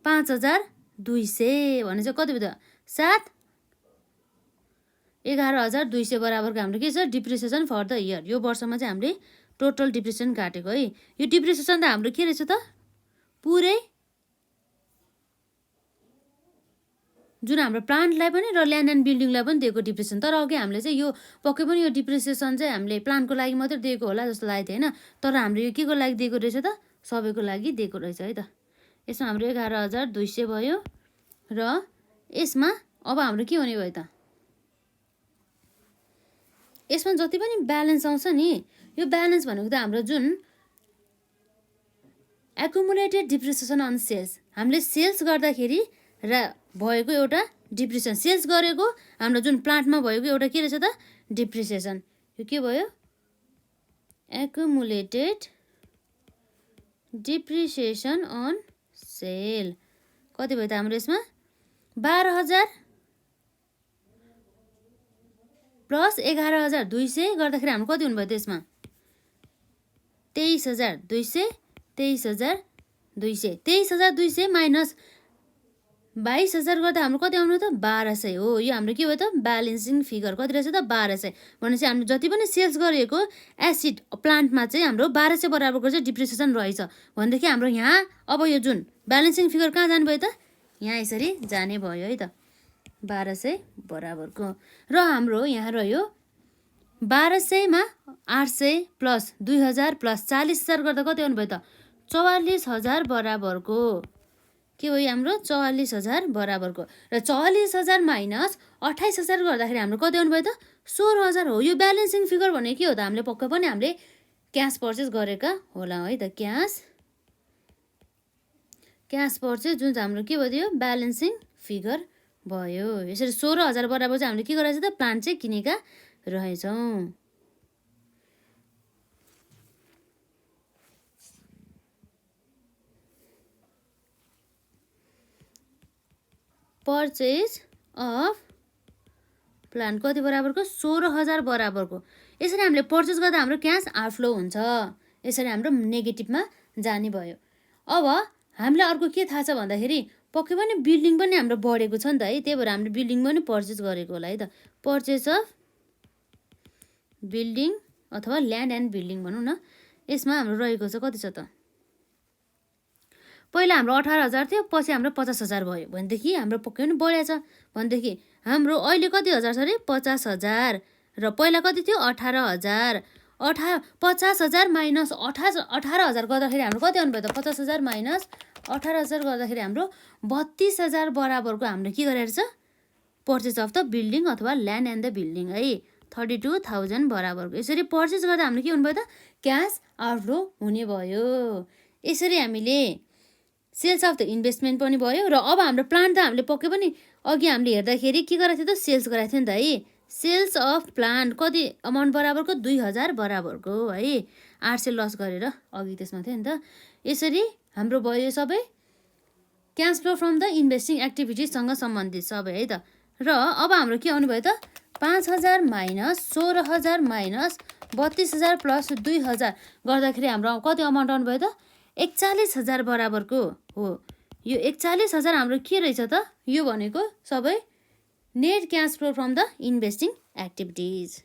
5,200 भने चाहिँ कति भयो त, 11,200 बराबरको हाम्रो के छ, डिप्रिसिएसन फर द इयर। यो वर्षमा चाहिँ हामीले टोटल डिप्रिसिएसन काटेको है। यो डिप्रिसिएसन त हाम्रो के रहेछ त, पुरै जुन हाम्रो प्लान्टलाई पनि र ल्यान्ड एन्ड बिल्डिङलाई पनि दिएको डिप्रिसिएसन। तर अघि हामीले चाहिँ यो पक्कै पनि यो डिप्रिसिएसन चाहिँ हामीले प्लान्टको लागि मात्रै दिएको होला जस्तो लागेको थियो होइन, तर हाम्रो यो के को लागि दिएको रहेछ त, सबैको लागि दिएको रहेछ है त। यसमा हाम्रो 11,200 भयो र यसमा अब हाम्रो के हुने भयो त, यसमा जति पनि ब्यालेन्स आउँछ नि, यो ब्यालेन्स भनेको त हाम्रो जुन एकुमुलेटेड डिप्रिसिएसन अन सेल्स, हामीले सेल्स गर्दाखेरि र भएको एउटा डिप्रिसिएसन, सेल्स गरेको हाम्रो जुन प्लान्टमा भएको एउटा के रहेछ त, डिप्रिसिएसन। यो के भयो, एकुमुलेटेड डिप्रिसिएसन अन सेल कति भयो त हाम्रो यसमा, 12,000 प्लस 11,200 गर्दाखेरि हाम्रो कति हुनुभयो त यसमा, 23,200 23,200 23,200 माइनस 22,000 गर्दा हाम्रो कति आउनु त, 1,200 हो। यो हाम्रो के भयो त, ब्यालेन्सिङ फिगर कति रहेछ त, 1,200 भनेपछि हामीले जति पनि सेल्स गरिएको एसिड प्लान्टमा चाहिँ हाम्रो 1,200 बराबरको चाहिँ डिप्रिसिएसन रहेछ भनेदेखि हाम्रो यहाँ अब यो जुन ब्यालेन्सिङ फिगर कहाँ जाने भयो त, यहाँ यसरी जाने भयो है त, 1,200 बराबरको। र हाम्रो यहाँ रह्यो 1,200 मा 800 प्लस 2,000 प्लस 40,000 गर्दा कति आउनु भयो त, 44,000 बराबरको के भयो हाम्रो, 44,000 बराबरको। र 44,000 माइनस 28,000 गर्दाखेरि हाम्रो कति आउनु भयो त, 16,000 हो। यो ब्यालेन्सिङ फिगर भनेको के हो त, हामीले पक्कै पनि हामीले क्यास पर्चेस गरेका होला है त, क्यास पर्चेस जुन चाहिँ हाम्रो के भयो, ब्यालेन्सिङ फिगर भयो। यसरी 16,000 बराबर चाहिँ हामीले के गरेछ त, प्लान्ट चाहिँ किनेका रहेछौँ। पर्चेज अफ प्लान्ट कति बराबरको, 16,000 बराबरको। यसरी हामीले पर्चेस गर्दा हाम्रो क्यास आउटफ्लो हुन्छ, यसरी हाम्रो नेगेटिभमा जाने भयो। अब हामीलाई अर्को के थाहा छ भन्दाखेरि पक्कै पनि बिल्डिङ पनि हाम्रो बढेको छ नि त है, त्यही भएर हामीले बिल्डिङ पनि पर्चेस गरेको होला है त। पर्चेस अफ बिल्डिङ अथवा ल्यान्ड एन्ड बिल्डिङ भनौँ न, यसमा हाम्रो रहेको छ कति छ त, पहिला हाम्रो 18,000 थियो, पछि हाम्रो 50,000 भयो भनेदेखि हाम्रो पक्कै पनि बढेको छ भनेदेखि हाम्रो अहिले कति हजार छ अरे, 50,000 र पहिला कति थियो, 18,000 50,000 माइनस 18,000 गर्दाखेरि हाम्रो कति आउनु भयो त, 50,000 माइनस 18,000 गर्दाखेरि हाम्रो 32,000 बराबरको हामीले के गरेर छ, पर्चेस अफ द बिल्डिङ अथवा ल्यान्ड एन्ड द बिल्डिङ है, 32,000 बराबरको। यसरी पर्चेस गर्दा हामीले के हुनुभयो त, क्यास आउटफ्लो हुने भयो। यसरी हामीले सेल्स अफ द इन्भेस्टमेन्ट पनि भयो। र अब हाम्रो प्लान्ट त हामीले पक्कै पनि अघि हामीले हेर्दाखेरि के गरेको थियो त, सेल्स गराएको थियो नि त है, सेल्स अफ प्लान्ट कति अमाउन्ट बराबरको, 2,000 बराबरको है, 800 लस गरेर अघि त्यसमा थियो नि त। यसरी हाम्रो भयो सबै cash flow from the investing एक्टिभिटिजसँग सम्बन्धित सबै है त। र अब हाम्रो के आउनु भयो त, 5,000 माइनस 16,000 माइनस 32,000 प्लस 2,000 गर्दाखेरि हाम्रो कति अमाउन्ट आउनु भयो त, 41,000 बराबरको हो। यो 41,000 हाम्रो के रहेछ त, यो भनेको सबै net cash flow from the investing activities.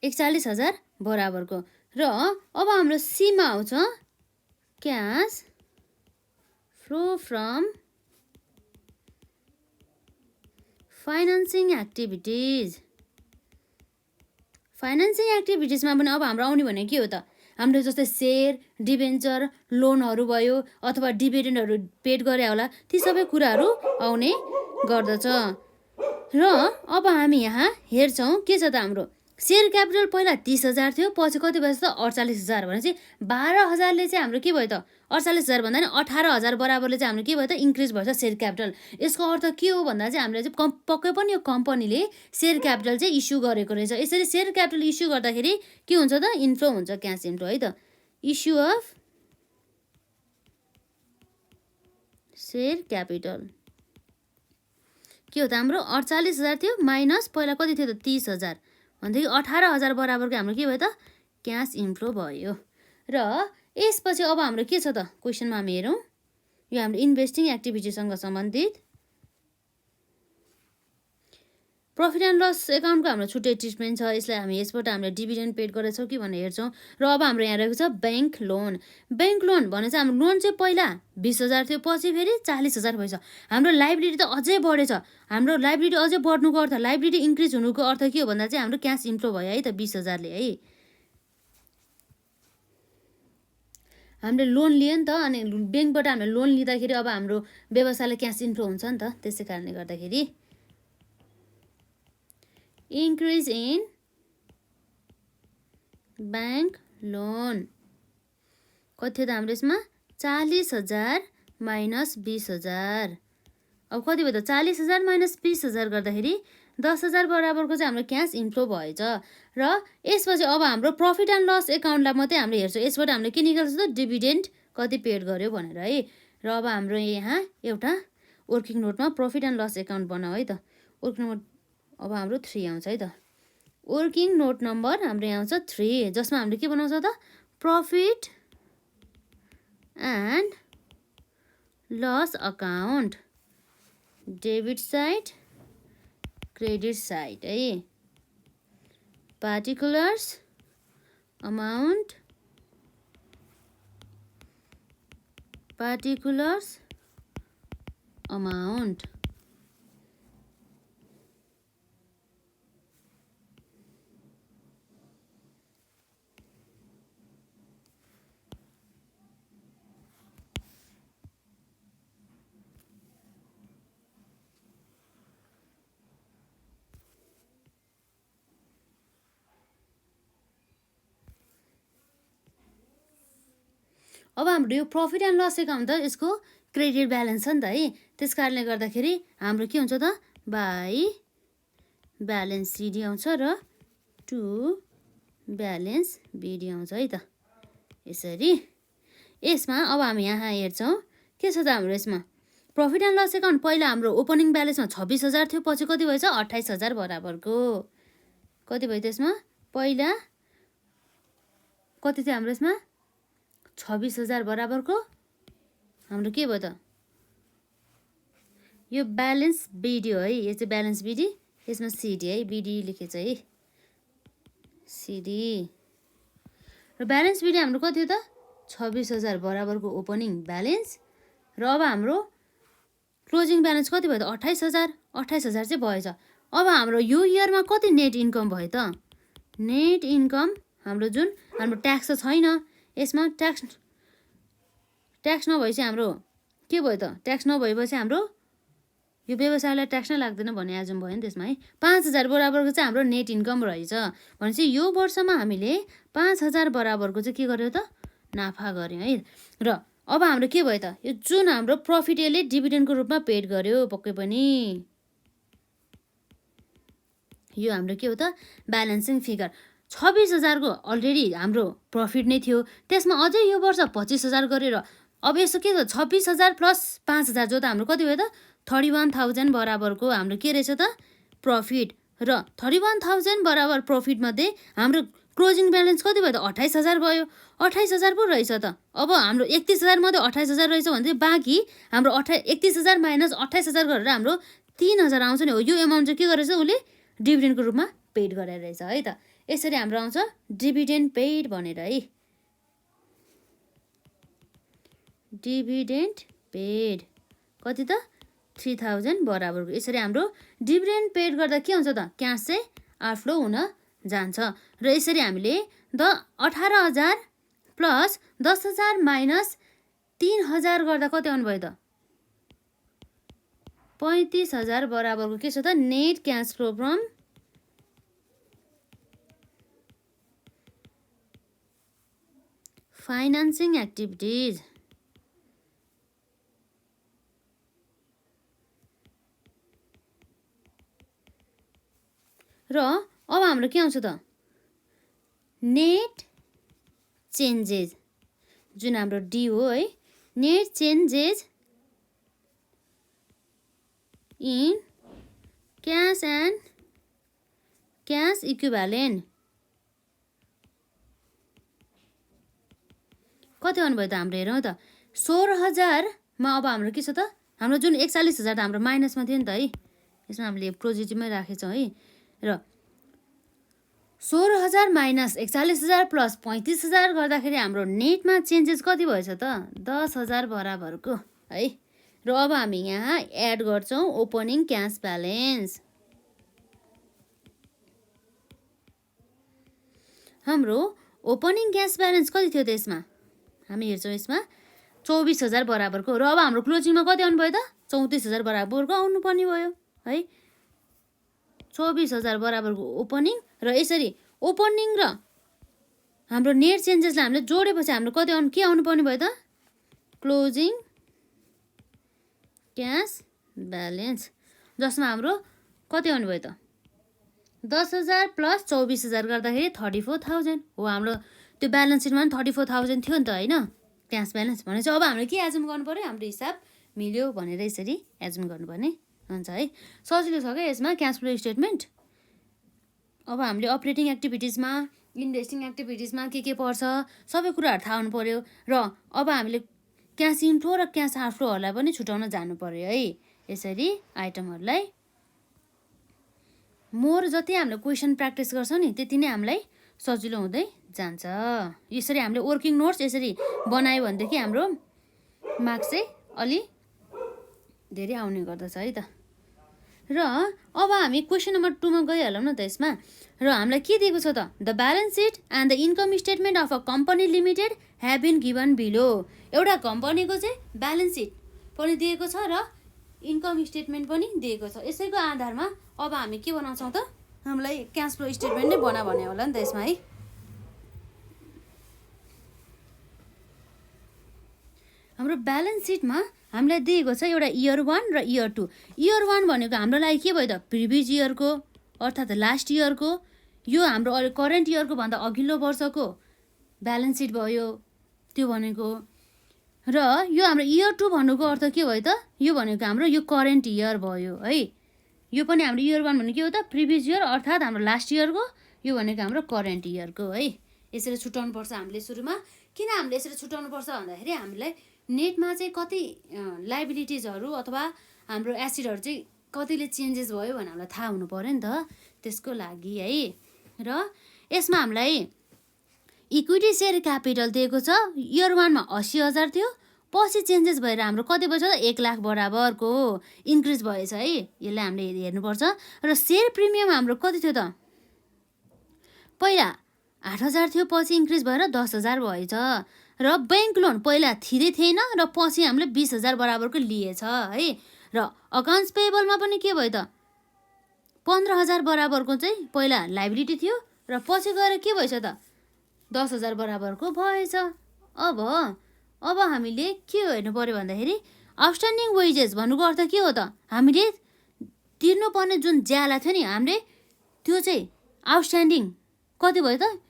$41,000 बराबरको। र अब हाम्रो सीमा आउँछ cash flow from financing activities. Financing एक्टिभिटिजमा पनि अब हाम्रो आउने भनेको के हो त, हाम्रो जस्तै सेयर, डिबेन्चर, लोनहरू भयो अथवा डिभिडेन्डहरू पेड गरे होला, ती सबै कुराहरू आउने गर्दछ। र अब हामी यहाँ हेर्छौँ के छ त, हाम्रो सेयर क्यापिटल पहिला 30,000 थियो, पछि कति भएछ त 48,000, भनेपछि 12,000ले चाहिँ हाम्रो के भयो त, 48,000 भन्दा नि 18,000 बराबरले चाहिँ हाम्रो के भयो त, इन्क्रिज भएछ सेयर क्यापिटल। यसको अर्थ के हो भन्दा चाहिँ हामीले चाहिँ पक्कै पनि यो कम्पनीले सेयर क्यापिटल चाहिँ इस्यु गरेको रहेछ। यसरी सेयर क्यापिटल इस्यु गर्दाखेरि के हुन्छ त, इन्फ्लो हुन्छ, क्यास इन्फ्लो है त। इस्यु अफ सेयर क्यापिटल के हो त, हाम्रो 48,000 थियो माइनस पहिला कति थियो त 30,000, भनेदेखि 18,000 बराबरको हाम्रो के भयो त, क्यास इन्फ्लो भयो। र यसपछि अब हाम्रो के छ त, क्वेसनमा हामी हेरौँ, यो हाम्रो इन्भेस्टिङ एक्टिभिटीसँग सम्बन्धित प्रफिट एन्ड लस एकाउन्टको हाम्रो छुट्टै ट्रिटमेन्ट छ। यसलाई हामी यसबाट हामीले डिभिडेन्ड पेड गरेछौँ कि भनेर हेर्छौँ। र अब हाम्रो यहाँ रहेको छ ब्याङ्क लोन। ब्याङ्क लोन भने चाहिँ हाम्रो लोन चाहिँ पहिला 20,000 थियो, पछि फेरि 40,000 भएछ। हाम्रो लाइबिलिटी त अझै बढेछ, हाम्रो लाइबिलिटी अझै बढ्नुको अर्थ, लाइबिलिटी इन्क्रिज हुनुको अर्थ के हो भन्दा चाहिँ हाम्रो क्यास इन्फ्लो भयो है त 20,000ले है। हामीले लोन लियो नि त, अनि ब्याङ्कबाट हामीले लोन लिँदाखेरि अब हाम्रो व्यवसायलाई क्यास इन्फ्लो हुन्छ नि त, त्यसै कारणले गर्दाखेरि इन्क्रिज इन ब्याङ्क लोन कति थियो त हाम्रो यसमा 40,000 माइनस 20,000। अब कति भयो त, 40,000 माइनस 20,000 गर्दाखेरि 10,000 बराबरको चाहिँ हाम्रो क्यास इन्फ्लो भएछ। र यसपछि अब हाम्रो प्रफिट एन्ड लस एकाउन्टलाई मात्रै हामीले हेर्छौँ। यसबाट हामीले के निकाल्छ त, डिभिडेन्ड कति पेड गर्यो भनेर है। र अब हाम्रो यहाँ एउटा वर्किङ नोटमा प्रफिट एन्ड लस एकाउन्ट बनाऊ है त। वर्किङ नोट अब हाम्रो 3 आउँछ है त। वर्किङ नोट नम्बर हाम्रो यहाँ आउँछ 3, जसमा हामीले के बनाउँछ त, profit and loss account, debit side credit side है। Particulars amount, particulars amount. अब हाम्रो यो प्रफिट एन्ड लस एकाउन्ट त यसको क्रेडिट ब्यालेन्स छ नि त है, त्यस कारणले गर्दाखेरि हाम्रो के हुन्छ त, बाई ब्यालेन्स सिडी आउँछ र टु ब्यालेन्स बिडी आउँछ है त। यसरी यसमा अब हामी यहाँ हेर्छौँ के छ त, हाम्रो यसमा प्रफिट एन्ड लस एकाउन्ट पहिला हाम्रो ओपनिङ ब्यालेन्समा 26,000 थियो, पछि कति भएछ 28,000 बराबरको। कति भयो त्यसमा, पहिला कति थियो हाम्रो यसमा 26,000 बराबरको हाम्रो के भयो त, यो ब्यालेन्स बिडी हो है, यो चाहिँ ब्यालेन्स बिडी, यसमा सिडी है, बिडी लेखेछ है, सिडी। र ब्यालेन्स बिडी हाम्रो कति हो त, 26,000 बराबरको ओपनिङ ब्यालेन्स। र अब हाम्रो क्लोजिङ ब्यालेन्स कति भयो त, 28,000, 28,000 चाहिँ भएछ। अब हाम्रो यो इयरमा कति नेट इन्कम भयो त, नेट इन्कम हाम्रो जुन हाम्रो ट्याक्स त छैन यसमा, ट्याक्स नभएपछि हाम्रो के भयो त, ट्याक्स नभएपछि हाम्रो यो व्यवसायलाई ट्याक्स नै लाग्दैन भने आज भयो नि त्यसमा है। 5,000 बराबरको चाहिँ हाम्रो नेट इन्कम रहेछ, भनेपछि यो वर्षमा हामीले 5,000 बराबरको चाहिँ के गर्यो त, नाफा गर्यो है। र अब हाम्रो के भयो त, यो जुन हाम्रो प्रफिट यसले डिभिडेन्डको रूपमा पेड गर्यो पक्कै पनि, यो हाम्रो के हो त, ब्यालेन्सिङ फिगर। 26,000 को अलरेडी हाम्रो प्रफिट नै थियो, त्यसमा अझै यो वर्ष 25,000 गरेर अब यसो के छ, 26,000 प्लस 5,000 जो त हाम्रो कति भयो त, 31,000 बराबरको हाम्रो के रहेछ त, प्रफिट। र 31,000 बराबर प्रफिट मध्ये हाम्रो क्लोजिङ ब्यालेन्स कति भयो त, 28,000 भयो। 28,000 पो रहेछ त। अब हाम्रो 31,000 मध्ये 28,000 रहेछ भने चाहिँ बाँकी हाम्रो 31,000 माइनस 28,000 गरेर हाम्रो 3,000 आउँछ नि हो। यो एमाउन्ट चाहिँ के गरेछ उसले, डिभिडेन्डको रूपमा पेड गरेर रहेछ है त। यसरी हाम्रो आउँछ डिभिडेन्ड पेड भनेर है, डिभिडेन्ड पेड कति त 3000 बराबरको। यसरी हाम्रो डिभिडेन्ड पेड गर्दा के हुन्छ त क्यास चाहिँ आउटफ्लो हुन जान्छ। र यसरी हामीले 18,000 प्लस 10,000 माइनस 3,000 गर्दा कति आउनुभयो त 35,000 बराबरको के छ त net cash flow from financing activities. र अब हाम्रो के आउँछ त नेट चेन्जेस जुन हाम्रो डी हो है। Net changes in cash and cash equivalent कति आउनुभयो त हाम्रो हेरौँ त 16,000 मा अब हाम्रो के छ त हाम्रो जुन 41,000 त हाम्रो माइनसमा थियो नि त है। यसमा हामीले पोजिटिभमै राखेछौँ है। र 16,000 माइनस 41,000 प्लस 35,000 गर्दाखेरि हाम्रो नेटमा चेन्जेस कति भएछ त 10,000 बराबरको है। र अब हामी यहाँ एड गर्छौँ ओपनिङ क्यास ब्यालेन्स। हाम्रो ओपनिङ क्यास ब्यालेन्स कति थियो त यसमा हामी हेर्छौँ यसमा 24,000 बराबरको। र अब हाम्रो क्लोजिङमा कति आउनुभयो त 34,000 बराबरको आउनुपर्ने भयो है। 24,000 बराबरको ओपनिङ र यसरी ओपनिङ र हाम्रो नेट चेन्जेसलाई हामीले जोडेपछि हाम्रो कति के आउनुपर्ने भयो त क्लोजिङ क्यास ब्यालेन्स जसमा हाम्रो कति आउनुभयो त 10,000 प्लस 24,000 गर्दाखेरि 34,000 हो। हाम्रो त्यो ब्यालेन्स सिटमा पनि 34,000 थियो नि त होइन क्यास ब्यालेन्स भनेपछि अब हामीले के एजुम गर्नु पर्यो हाम्रो हिसाब मिल्यो भनेर यसरी एजुम गर्नुपर्ने हुन्छ है। सजिलो छ क्या यसमा क्यास फ्लो स्टेटमेन्ट। अब हामीले अपरेटिङ एक्टिभिटिजमा इन्भेस्टिङ एक्टिभिटिजमा के पर्छ सबै कुराहरू थाहा हुनु पर्यो। र अब हामीले क्यास इन्फ्लो र क्यास आउटफ्लोहरूलाई पनि छुटाउन जानु पर्यो है। यसरी आइटमहरूलाई मोर जति हामीले क्वेसन प्र्याक्टिस गर्छौँ नि त्यति नै हामीलाई सजिलो हुँदै जान्छ। यसरी हामीले वर्किङ नोट्स यसरी बनायो भनेदेखि हाम्रो मार्क्स चाहिँ अलि धेरै आउने गर्दछ है त। र अब हामी क्वेसन नम्बर 2 मा गइहालौँ न त यसमा। र हामीलाई के दिएको छ त the balance sheet and the income statement of a company limited have been given below. एउटा कम्पनीको चाहिँ ब्यालेन्स सिट पनि दिएको छ र इन्कम स्टेटमेन्ट पनि दिएको छ। यसैको आधारमा अब हामी के बनाउँछौँ त हामीलाई क्यास फ्लो स्टेटमेन्ट नै बना भन्ने होला नि त यसमा है। हाम्रो ब्यालेन्स सिटमा हामीलाई दिएको छ एउटा इयर 1 र इयर 2। इयर 1 भनेको हाम्रो लागि के भयो त प्रिभियस इयरको अर्थात् लास्ट इयरको यो हाम्रो करेन्ट इयरको भन्दा अघिल्लो वर्षको ब्यालेन्स सिट भयो त्यो भनेको। र यो हाम्रो इयर 2 भन्नुको अर्थ के भयो त यो भनेको हाम्रो यो करेन्ट इयर भयो है। यो पनि हाम्रो इयर 1 भनेको के हो त प्रिभियस इयर अर्थात् हाम्रो लास्ट इयरको यो भनेको हाम्रो करेन्ट इयरको है। यसरी छुट्याउनुपर्छ हामीले सुरुमा। किन हामीले यसरी छुट्याउनुपर्छ भन्दाखेरि हामीलाई नेटमा चाहिँ कति लाइबिलिटिजहरू अथवा हाम्रो एसिडहरू चाहिँ कतिले चेन्जेस भयो भने हामीलाई थाहा हुनु पर्यो नि त त्यसको लागि है। र यसमा हामीलाई इक्विटी सेयर क्यापिटल दिएको छ इयर 1 मा 80,000 थियो पछि चेन्जेस भएर हाम्रो कति भएछ त 1 लाख बराबरको इन्क्रिज भएछ है। यसलाई हामीले हेर्नुपर्छ। र सेयर प्रिमियम हाम्रो कति थियो त पहिला 8,000 थियो पछि इन्क्रिज भएर 10,000 भएछ। र ब्याङ्क लोन पहिला थिँदै थिएन र पछि हामीले 20,000 बराबरको लिएछ है। र अकाउन्ट्स पेएबलमा पनि के भयो त 15,000 बराबरको चाहिँ पहिला लाइबिलिटी थियो र पछि गएर के भएछ त 10,000 बराबरको भएछ। अब हामीले के हेर्नु पर्यो भन्दाखेरि आउटस्ट्यान्डिङ वेजेस भन्नुको अर्थ के हो त हामीले तिर्नुपर्ने जुन ज्याला थियो नि हामीले त्यो चाहिँ आउटस्ट्यान्डिङ कति भयो त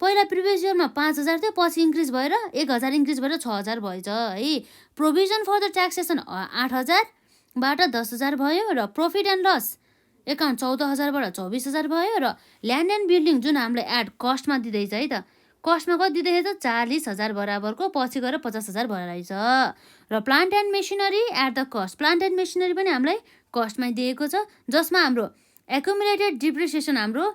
पहिला प्रिभियस इयरमा 5,000 थियो पछि इन्क्रिज भएर 1,000 इन्क्रिज भएर 6,000 भएछ है। प्रोभिजन फर द ट्याक्सेसन 8,000 बाट 10,000 भयो र प्रफिट एन्ड लस एकाउन्ट 14,000 बाट 24,000 भयो। र ल्यान्ड एन्ड बिल्डिङ जुन हामीले एड कस्टमा दिँदैछ है त कस्टमा कति दिँदैछ त 40,000 बराबरको पछि गएर 50,000 भइरहेछ। र plant and machinery at the cost plant and machinery पनि हामीलाई कस्टमा दिएको छ जसमा हाम्रो एकुमुलेटेड डिप्रिसिएसन हाम्रो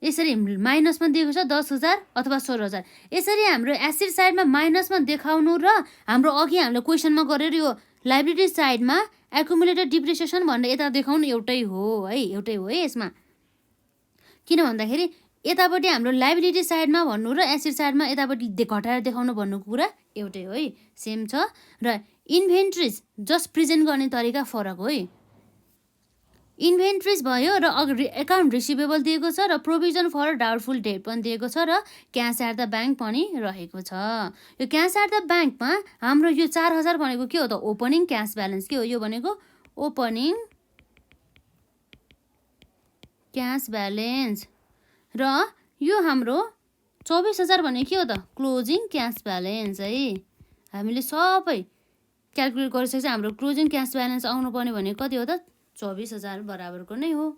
यसरी माइनसमा दिएको छ 10,000 अथवा 16,000। यसरी हाम्रो एसेट साइडमा माइनसमा देखाउनु र हाम्रो अघि हामीले क्वेसनमा गरेर यो लाइबिलिटी साइडमा एकुमुलेटेड डिप्रिसिएसन भनेर यता देखाउनु एउटै हो है यसमा। किन भन्दाखेरि यतापट्टि हाम्रो लाइबिलिटी साइडमा भन्नु र एसेट साइडमा यतापट्टि घटाएर देखाउनु भन्नुको कुरा एउटै हो है, सेम छ। र इन्भेन्ट्रिज जस्ट प्रेजेन्ट गर्ने तरिका फरक हो है। इन्भेन्ट्रिज भयो र एकाउन्ट रिसिभेबल दिएको छ र प्रोभिजन फर डाउटफुल डेट पनि दिएको छ र क्यास एट द ब्याङ्क पनि रहेको छ। यो क्यास एट द ब्याङ्कमा हाम्रो यो 4,000 भनेको के हो त? ओपनिङ क्यास ब्यालेन्स के हो? यो भनेको ओपनिङ क्यास ब्यालेन्स र यो हाम्रो 24,000 भनेको के हो त? क्लोजिङ क्यास ब्यालेन्स है। हामीले सबै क्यालकुलेट गरिसकेपछि हाम्रो क्लोजिङ क्यास ब्यालेन्स आउनुपर्ने भनेको कति हो त? 24,000 बराबरको नै हो।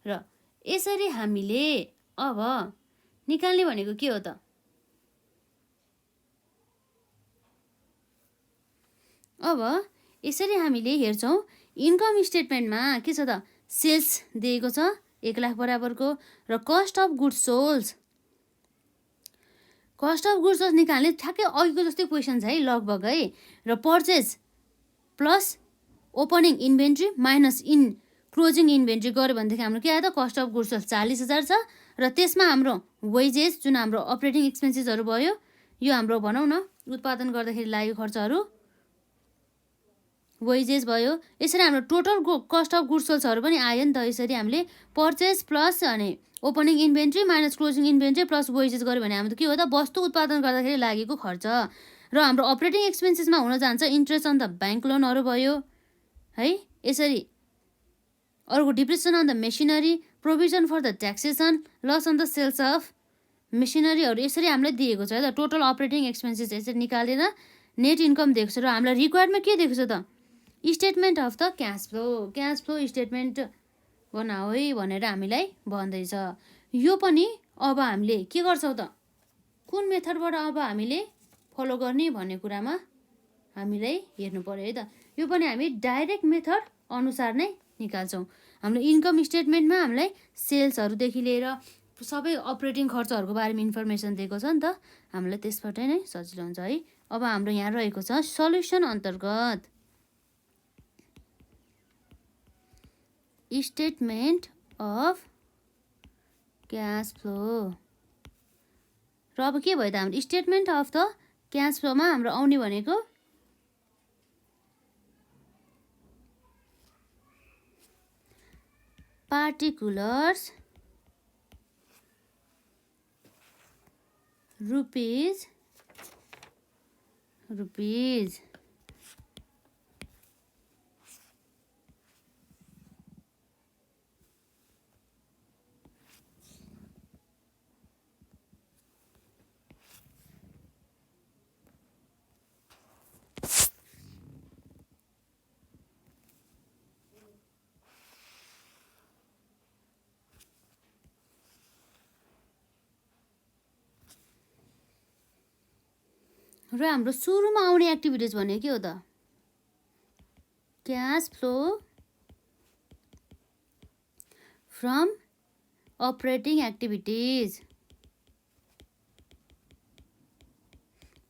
र यसरी हामीले अब निकाल्ने भनेको के हो त? अब यसरी हामीले हेर्छौँ इन्कम स्टेटमेन्टमा के छ त? सेल्स दिएको छ 1 लाख बराबरको र कस्ट अफ गुड्स सोल्ड निकाल्ने ठ्याक्कै अघिको जस्तै क्वेसन छ है लगभग है। र purchase plus opening inventory minus closing inventory गऱ्यो भनेदेखि हाम्रो के आयो त? कस्ट अफ गुड्स सोल्ड 40,000 छ र त्यसमा हाम्रो वेजेस जुन हाम्रो अपरेटिङ एक्सपेन्सेसहरू भयो, यो हाम्रो भनौँ न उत्पादन गर्दाखेरि लागेको खर्चहरू वेजेस भयो। यसरी हाम्रो टोटल कस्ट अफ गुड्स सोल्ड्सहरू पनि आयो नि त। यसरी हामीले पर्चेस प्लस अनि opening inventory minus closing inventory plus wages गऱ्यो भने हाम्रो के हो त? वस्तु उत्पादन गर्दाखेरि लागेको खर्च। र हाम्रो अपरेटिङ एक्सपेन्सेसमा हुन जान्छ इन्ट्रेस्ट अन द ब्याङ्क लोनहरू भयो है। यसरी अर्को depreciation on the machinery, provision for the taxation, loss on the sales of मेसिनरीहरू यसरी हामीलाई दिएको छ है त। टोटल अपरेटिङ एक्सपेन्सेस यसरी निकालेर नेट इन्कम दिएको छ र हामीलाई रिक्वायर्डमा के दिएको छ त? Statement of the cash flow statement बनाऊ है भनेर हामीलाई भन्दैछ। यो पनि अब हामीले के गर्छौँ त? कुन मेथडबाट अब हामीले फलो गर्ने भन्ने कुरामा हामीलाई हेर्नु पर्यो है त। यो पनि हामी डाइरेक्ट मेथड अनुसार नै निकाल्छौँ। हाम्रो इन्कम स्टेटमेन्टमा हामीलाई सेल्सहरूदेखि लिएर सबै अपरेटिङ खर्चहरूको बारेमा इन्फर्मेसन दिएको छ नि त, हामीलाई त्यसबाट नै सजिलो हुन्छ है। अब हाम्रो यहाँ रहेको छ सल्युसन अन्तर्गत स्टेटमेन्ट अफ क्यास फ्लो। र अब के भयो त? हाम्रो स्टेटमेन्ट अफ द क्यास फ्लोमा हाम्रो आउने भनेको पार्टिकुलर्स रुपिज र हाम्रो सुरुमा आउने एक्टिभिटिज भनेको के हो त? Cash flow from operating activities.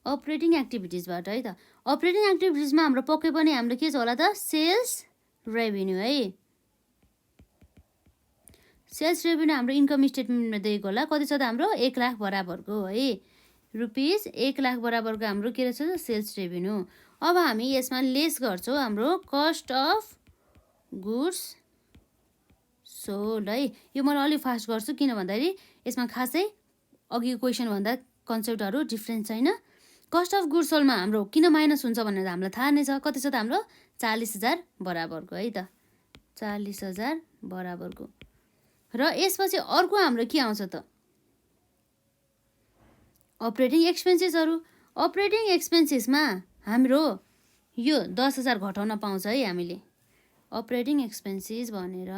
Operating एक्टिभिटिजबाट है त। अपरेटिङ एक्टिभिटिजमा हाम्रो पक्कै पनि हाम्रो के छ होला त? सेल्स रेभिन्यू है। सेल्स रेभिन्यू हाम्रो इन्कम स्टेटमेन्टमा दिएको होला। कति छ त? हाम्रो 1 लाख बराबरको है। रुपिस 1 लाख बराबरको हाम्रो के रहेछ त? Sales revenue. अब हामी यसमा लेस गर्छौँ हाम्रो कस्ट अफ गुड्स सोल्ड है। यो मलाई अलिक फास्ट गर्छु किन भन्दाखेरि यसमा खासै अघिको क्वेसन भन्दा कन्सेप्टहरू डिफ्रेन्ट छैन। कस्ट अफ गुड्स सोल्डमा हाम्रो किन माइनस हुन्छ भनेर हामीलाई थाहा नै छ। कति छ त? हाम्रो 40,000 बराबरको है त। 40,000 बराबरको। र यसपछि अर्को हाम्रो के आउँछ त? अपरेटिङ एक्सपेन्सेसहरू। अपरेटिङ एक्सपेन्सेसमा हाम्रो यो 10,000 घटाउन पाउँछ है हामीले अपरेटिङ एक्सपेन्सेस भनेर।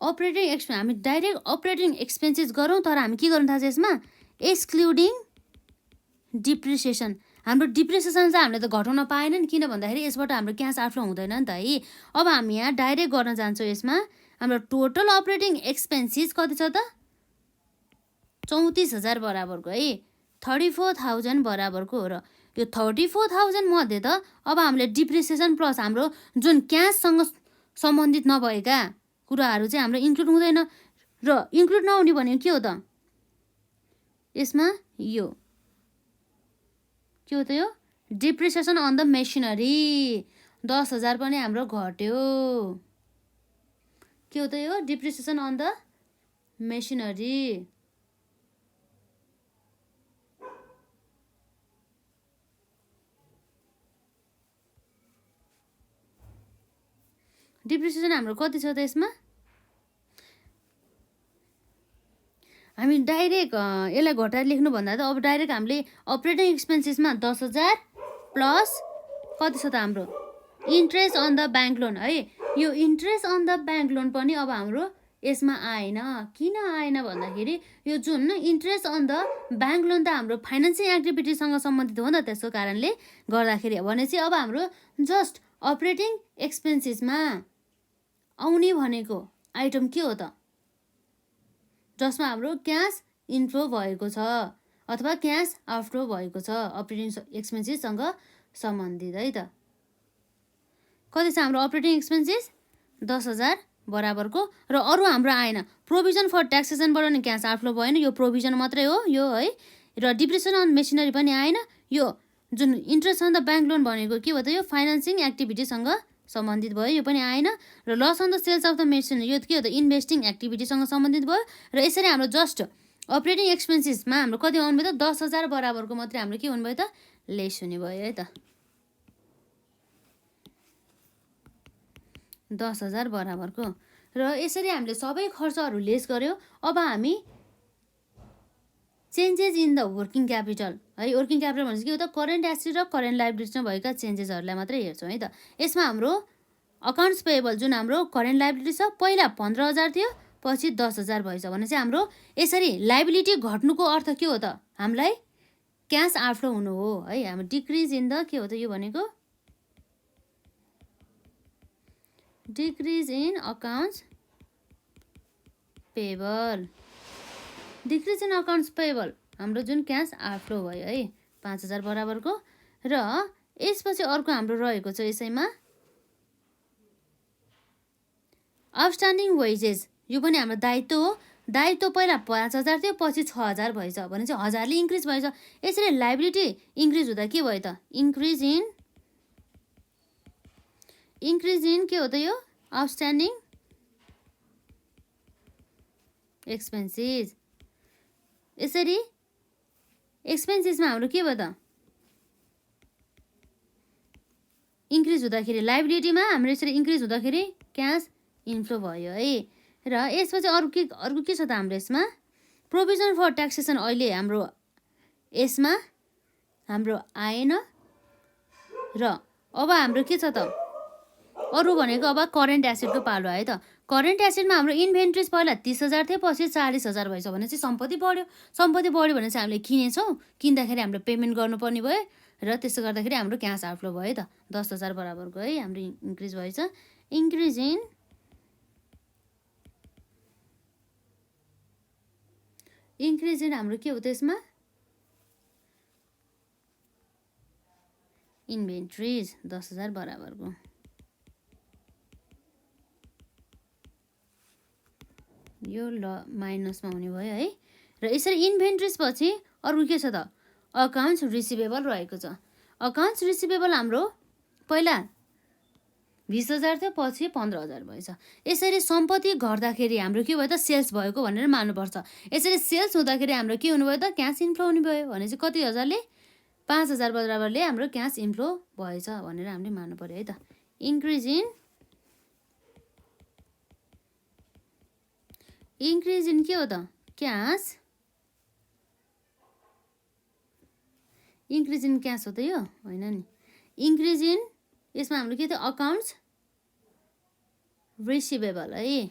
हामी डाइरेक्ट अपरेटिङ एक्सपेन्सेस गरौँ, तर हामी के गर्नु थाहा छ यसमा? Excluding depreciation. हाम्रो डिप्रिसिएसन चाहिँ हामीले त घटाउन पाएन नि, किन भन्दाखेरि यसबाट हाम्रो क्यास आउटफ्लो हुँदैन नि त है। अब हामी यहाँ डाइरेक्ट गर्न जान्छौँ। यसमा हाम्रो टोटल अपरेटिङ एक्सपेन्सेस कति छ त 34,000 बराबरको है, 34,000 बराबरको हो। र यो 34,000 मध्ये त अब हामीले डिप्रिसिएसन प्लस हाम्रो जुन क्याससँग सम्बन्धित नभएका कुराहरू चाहिँ हाम्रो इन्क्लुड हुँदैन। र इन्क्लुड नहुने भनेको के हो त यसमा यो के हो त यो डिप्रिसिएसन अन द मेसिनरी 10,000 पनि हाम्रो घट्यो। के हो त यो depreciation on the machinery. Depreciation हाम्रो कति छ त यसमा हामी डाइरेक्ट यसलाई घटाएर लेख्नु भन्दा त अब डाइरेक्ट हामीले अपरेटिङ एक्सपेन्सेसमा 10,000 प्लस कति छ त हाम्रो interest on the bank loan है। यो interest on the bank loan पनि अब हाम्रो यसमा आएन। किन आएन भन्दाखेरि यो जुन interest on the bank loan त हाम्रो फाइनेन्सिङ एक्टिभिटीसँग सम्बन्धित हो नि त, त्यसको कारणले गर्दाखेरि भनेपछि अब हाम्रो जस्ट अपरेटिङ एक्सपेन्सेसमा आउने भनेको आइटम के हो त जसमा हाम्रो क्यास इन्फ्लो भएको छ अथवा क्यास आउटफ्लो भएको छ अपरेटिङ एक्सपेन्सेससँग सम्बन्धित है त। कति छ हाम्रो अपरेटिङ एक्सपेन्सेस 10,000 बराबरको। र अरू हाम्रो आएन। प्रोभिजन फर ट्याक्सेसनबाट नि क्यास आउटफ्लो भएन, यो प्रोभिजन मात्रै हो यो है। र डिप्रिसिएसन अन मेसिनरी पनि आएन। यो जुन interest on the bank loan भनेको के हो त यो फाइनेन्सिङ एक्टिभिटीसँग सम्बन्धित भयो, यो पनि आएन। र loss on the sales of the machine यो के हो त इन्भेस्टिङ एक्टिभिटीसँग सम्बन्धित भयो। र यसरी हाम्रो जस्ट अपरेटिङ एक्सपेन्सेसमा हाम्रो कति आउनु भयो त 10,000 बराबरको मात्रै हाम्रो के हुनुभयो त लेस हुने भयो है त 10,000 बराबरको। र यसरी हामीले सबै खर्चहरू लेस गर्यो। अब हामी changes in the working capital है, वर्किङ क्यापिटल भनेपछि के हो त करेन्ट एसेट र करेन्ट लाइबिलिटीमा भएका चेन्जेसहरूलाई मात्रै हेर्छौँ है त। यसमा हाम्रो अकाउन्ट्स पेएबल जुन हाम्रो करेन्ट लाइबिलिटी छ पहिला 15,000 थियो पछि 10,000 भएछ भने चाहिँ हाम्रो यसरी लाइबिलिटी घट्नुको अर्थ के हो त हामीलाई क्यास आउटफ्लो हुनु हो है। हाम्रो डिक्रिज इन द के हो त यो भनेको decrease in accounts payable. Decrease in accounts payable हाम्रो जुन क्यास आउटफ्लो भयो है 5,000 बराबरको। र यसपछि अर्को हाम्रो रहेको छ यसैमा आउटस्ट्यान्डिङ वेजेस, यो पनि हाम्रो दायित्व हो। दायित्व पहिला 5,000 थियो पछि 6,000 भएछ भने चाहिँ 1,000ले इन्क्रिज भएछ। यसरी लाइबिलिटी इन्क्रिज हुँदा के भयो त इन्क्रिज इन के हो त यो आउटस्ट्यान्डिङ एक्सपेन्सेस। यसरी एक्सपेन्सेसमा हाम्रो के भयो त इन्क्रिज हुँदाखेरि लाइबिलिटीमा हाम्रो यसरी इन्क्रिज हुँदाखेरि क्यास इन्फ्लो भयो है। र यसपछि अर्को के छ त हाम्रो यसमा प्रोभिजन फर ट्याक्सेसन अहिले हाम्रो यसमा हाम्रो आएन। र अब हाम्रो के छ त अरू भनेको अब करेन्ट एसेटको पालो आयो त। करेन्ट एसेटमा हाम्रो इन्भेन्ट्रिज पहिला 30,000 थियो पछि 40,000 भएछ भने चाहिँ सम्पत्ति बढ्यो। सम्पत्ति बढ्यो भने चाहिँ हामीले किनेछौँ, किन्दाखेरि हाम्रो पेमेन्ट गर्नुपर्ने भयो र त्यसो गर्दाखेरि हाम्रो क्यास आउटफ्लो भयो त 10,000 बराबरको है हाम्रो इन्क्रिज भएछ। इन्क्रिज इन हाम्रो के हो त यसमा इन्भेन्ट्रिज 10,000 बराबरको। यो माइनसमा हुने भयो है। र यसरी इन्भेन्ट्रिज पछि अरू के छ त अकाउन्ट्स रिसिभेबल रहेको छ। अकाउन्ट्स रिसिभेबल हाम्रो पहिला 20,000 थियो पछि 15,000 भएछ। यसरी सम्पत्ति घट्दाखेरि हाम्रो के भयो त सेल्स भएको भनेर मान्नुपर्छ। यसरी सेल्स हुँदाखेरि हाम्रो के हुनुभयो त क्यास इन्फ्लो हुने भयो भने चाहिँ कति हजारले 5,000 बराबरले हाम्रो क्यास इन्फ्लो भएछ भनेर हामीले मान्नु पर्यो है त। इन्क्रिज इन के हो त क्यास इन्क्रिज इन क्यास हो त यो होइन नि। इन्क्रिज इन यसमा हाम्रो के थियो अकाउन्ट्स रिसिभेबल है।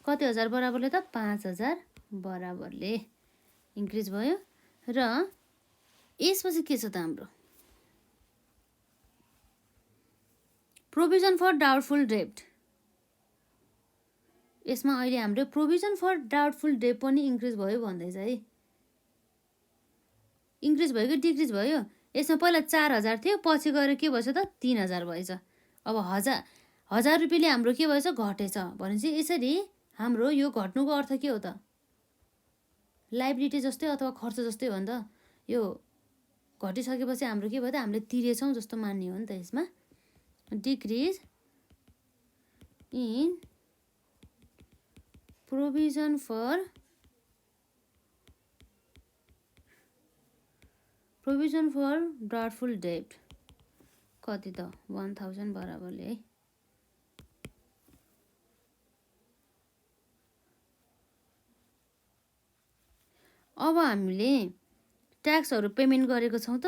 कति हजार बराबरले त 5,000 बराबरले इन्क्रिज भयो। र यसपछि के छ त हाम्रो प्रोभिजन फर डाउटफुल डेब्ट। यसमा अहिले हाम्रो प्रोभिजन फर डाउटफुल डेब्ट पनि इन्क्रिज भयो भन्दैछ है। इन्क्रिज भयो कि डिक्रिज भयो? यसमा पहिला 4,000 थियो, पछि गएर के भएछ त 3,000 भएछ। अब 1,000 रुपियाँले हाम्रो के भएछ? घटेछ। भनेपछि यसरी हाम्रो यो घट्नुको अर्थ के हो त? लाइबिलिटी जस्तै अथवा खर्च जस्तै हो नि त। यो घटिसकेपछि हाम्रो के भयो त? हामीले तिरेछौँ जस्तो मान्ने हो नि त यसमा। Decrease in provision for doubtful डेब्ट कति त? 1,000 बराबरले है। अब हामीले ट्याक्सहरू पेमेन्ट गरेको छौँ त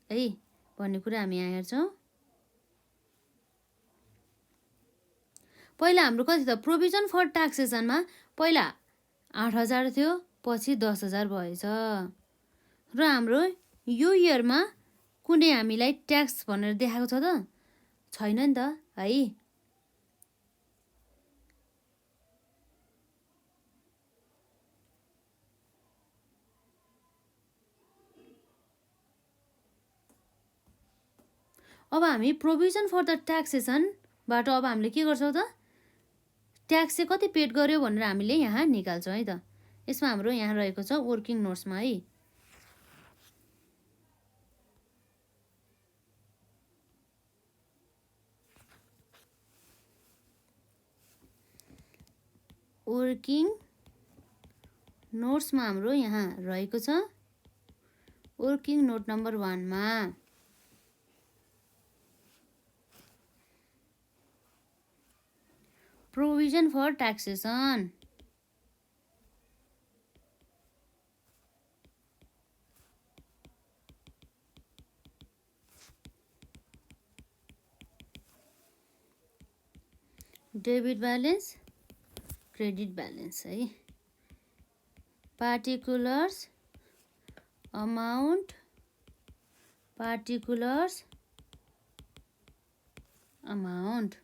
है भन्ने कुरा हामी यहाँ हेर्छौँ। पहिला हाम्रो कति त? प्रोभिजन फर ट्याक्सेसनमा पहिला 8,000 थियो, पछि 10,000 भएछ। र हाम्रो यो इयरमा कुनै हामीलाई ट्याक्स भनेर देखाएको छ त? छैन नि त है। अब हामी प्रोभिजन फर द ट्याक्सेसनबाट अब हामीले के गर्छौँ त? ट्याक्स चाहिँ कति पेड गर्यो भनेर हामीले यहाँ निकाल्छौँ है त। यसमा हाम्रो यहाँ रहेको छ वर्किङ नोट्समा है। वर्किङ नोट्समा हाम्रो यहाँ रहेको छ वर्किङ नोट नम्बर 1 मा provision for taxation. Debit balance, credit balance है। Particulars amount, particulars amount.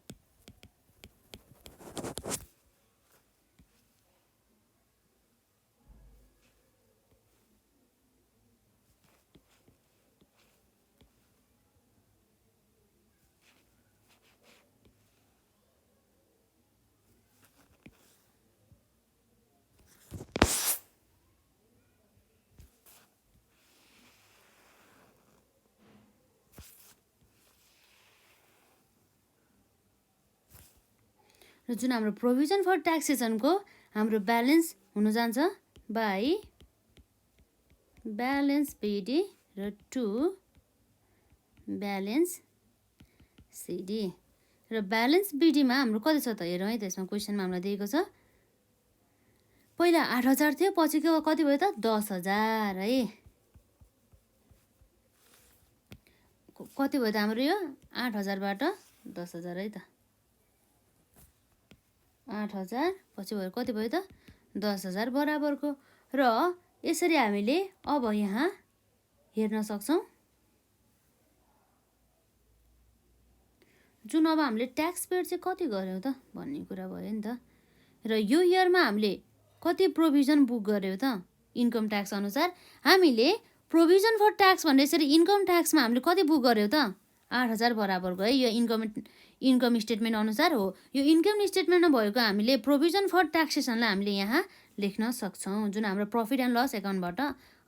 र जुन हाम्रो प्रोभिजन फर ट्याक्सेसनको हाम्रो ब्यालेन्स हुन जान्छ बाई ब्यालेन्स बिडी र टु ब्यालेन्स सिडी। र ब्यालेन्स बिडीमा हाम्रो कति छ त हेरौँ है। त्यसमा क्वेसनमा हामीलाई दिएको छ पहिला 8,000 थियो, पछि कति भयो त? 10,000 है। कति भयो त हाम्रो यो? 8,000बाट 10,000 है त। 8,000 पछि भयो कति भयो त? 10,000 बराबरको। र यसरी हामीले अब यहाँ हेर्न सक्छौँ जुन अब हामीले ट्याक्स पेड चाहिँ कति गर्यौँ त भन्ने कुरा भयो नि त। र यो इयरमा हामीले कति प्रोभिजन बुक गर्यौँ त इन्कम ट्याक्स अनुसार? हामीले प्रोभिजन फर ट्याक्स भन्ने यसरी इन्कम ट्याक्समा हामीले कति बुक गर्यौँ त? 8,000 बराबरको है। यो इन्कम स्टेटमेन्ट अनुसार हो। यो इन्कम स्टेटमेन्टमा भएको हामीले प्रोभिजन फर ट्याक्सेसनलाई हामीले यहाँ लेख्न सक्छौँ जुन हाम्रो प्रफिट एन्ड लस एकाउन्टबाट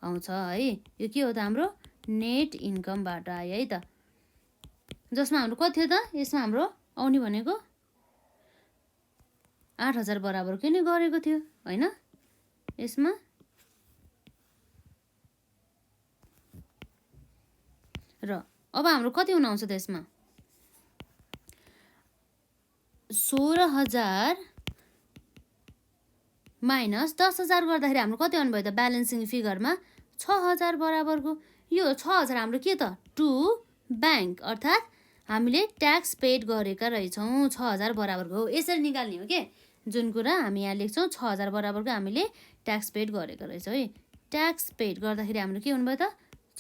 आउँछ है। यो के हो त? हाम्रो नेट इन्कमबाट आयो है त। जसमा हाम्रो कति थियो त? यसमा हाम्रो आउने भनेको 8,000 बराबरकै नै गरेको थियो होइन। यसमा र अब हाम्रो कति हुन आउँछ त? यसमा 16,000 माइनस 10,000 गर्दाखेरि हाम्रो कति आउनुभयो त? ब्यालेन्सिङ फिगरमा 6,000 बराबरको। यो 6,000 हाम्रो के त? टु ब्याङ्क, अर्थात् हामीले ट्याक्स पेड गरेका रहेछौँ 6,000 बराबरको हो। यसरी निकाल्ने हो के जुन कुरा हामी यहाँ लेख्छौँ 6,000 बराबरको हामीले ट्याक्स पेड गरेको रहेछ है। ट्याक्स पेड गर्दाखेरि हाम्रो के हुनुभयो त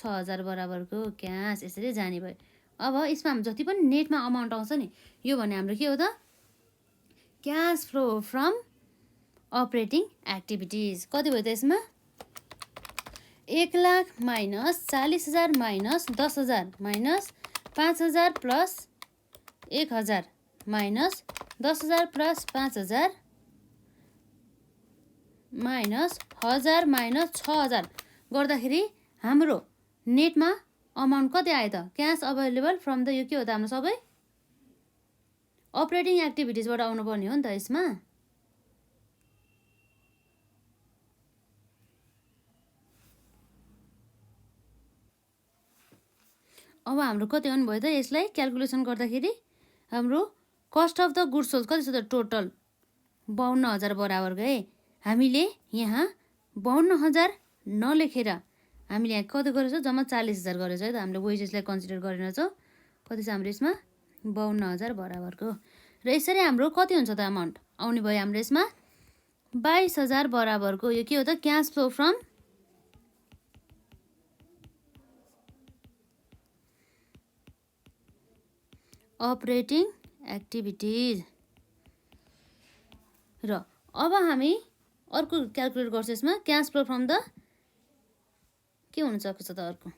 6000 बराबरको क्यास यसरी जाने भयो। अब यसमा हाम्रो जति पनि नेटमा अमाउन्ट आउँछ नि यो भने हाम्रो के हो त cash flow from operating activities. कति भयो त यसमा 1 lakh minus 40,000 minus 10,000 minus 5,000 plus 1,000 minus 10,000 plus 5,000 minus 1,000 minus 6,000 गर्दाखेरि हाम्रो नेटमा अमाउन्ट कति आयो त क्यास अभाइलेबल फ्रम द यो के हो त हाम्रो सबै अपरेटिङ एक्टिभिटिजबाट आउनुपर्ने हो नि त यसमा। अब हाम्रो कति आउनु भयो त यसलाई क्यालकुलेसन गर्दाखेरि हाम्रो cost of the goods sold कति छ त टोटल 52,000 बराबर गए। हामीले यहाँ 52,000 नलेखेर हामीले यहाँ कति गरेछौँ जम्मा 40,000 गरेछौँ है त। हामीले वेजेसलाई कन्सिडर गरेनछौँ। कति छ हाम्रो यसमा 52,000 बराबरको र यसरी हाम्रो कति हुन्छ त अमाउन्ट आउने भयो हाम्रो यसमा 22,000 बराबरको यो के हो त cash flow from operating activities. र अब हामी अर्को क्यालकुलेट गर्छ यसमा क्यास फ्लो फ्रम द के हुन सक्छ त अर्को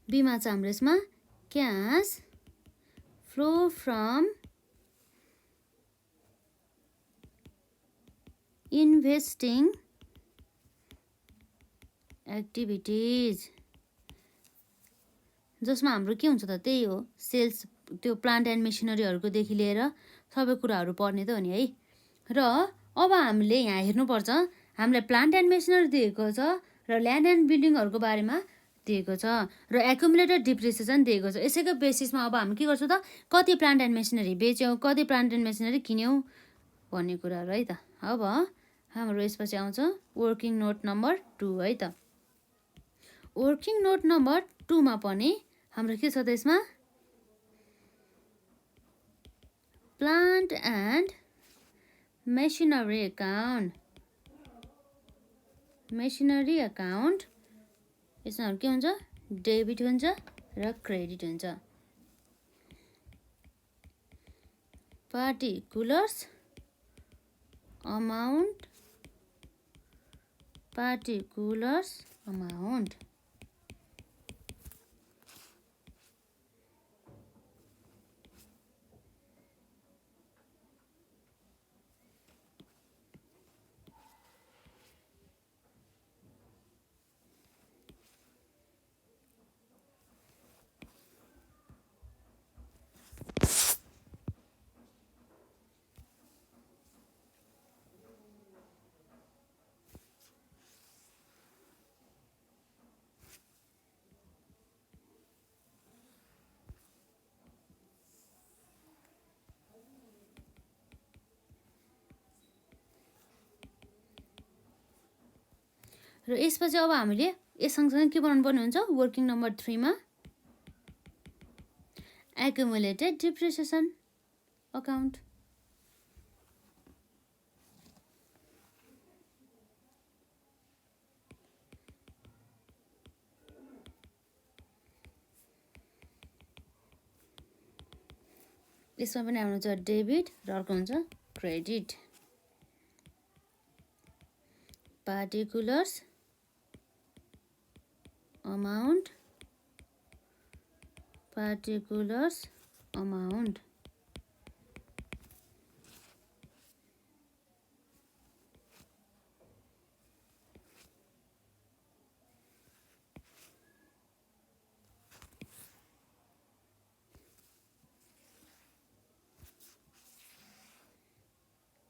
बीमा छ हाम्रो यसमा cash flow from investing activities जसमा हाम्रो के हुन्छ त त्यही हो सेल्स त्यो प्लान्ट एन्ड मेसिनरीहरूको देखि लिएर सबै कुराहरू पर्ने त हो नि है। र अब हामीले यहाँ हेर्नुपर्छ हामीलाई प्लान्ट एन्ड मेसिनरी दिएको छ र ल्यान्ड एन्ड बिल्डिङहरूको बारेमा दिएको छ र एकुमुलेटेड डिप्रिसिएसन दिएको छ। यसैको बेसिसमा अब हामी के गर्छौँ त कति प्लान्ट एन्ड मेसिनरी बेच्यौँ कति प्लान्ट एन्ड मेसिनरी किन्यौँ भन्ने कुराहरू है त। अब हाम्रो यसपछि आउँछ वर्किङ नोट नम्बर 2 है त। वर्किङ नोट नम्बर 2 मा पनि हाम्रो के छ त यसमा प्लान्ट एन्ड मेसिनरी अकाउन्ट यसमा के हुन्छ डेबिट हुन्छ र क्रेडिट हुन्छ। पार्टिकुलर्स अमाउन्ट र यसपछि अब हामीले यस सँगसँगै के बनाउनु पर्ने हुन्छ वर्किङ नम्बर 3 मा एक्युमुलेटेड डिप्रिसिएसन अकाउन्ट। यसमा पनि हाम्रो हुन्छ डेबिट र अर्को हुन्छ क्रेडिट। पार्टिकुलर्स अमाउन्ट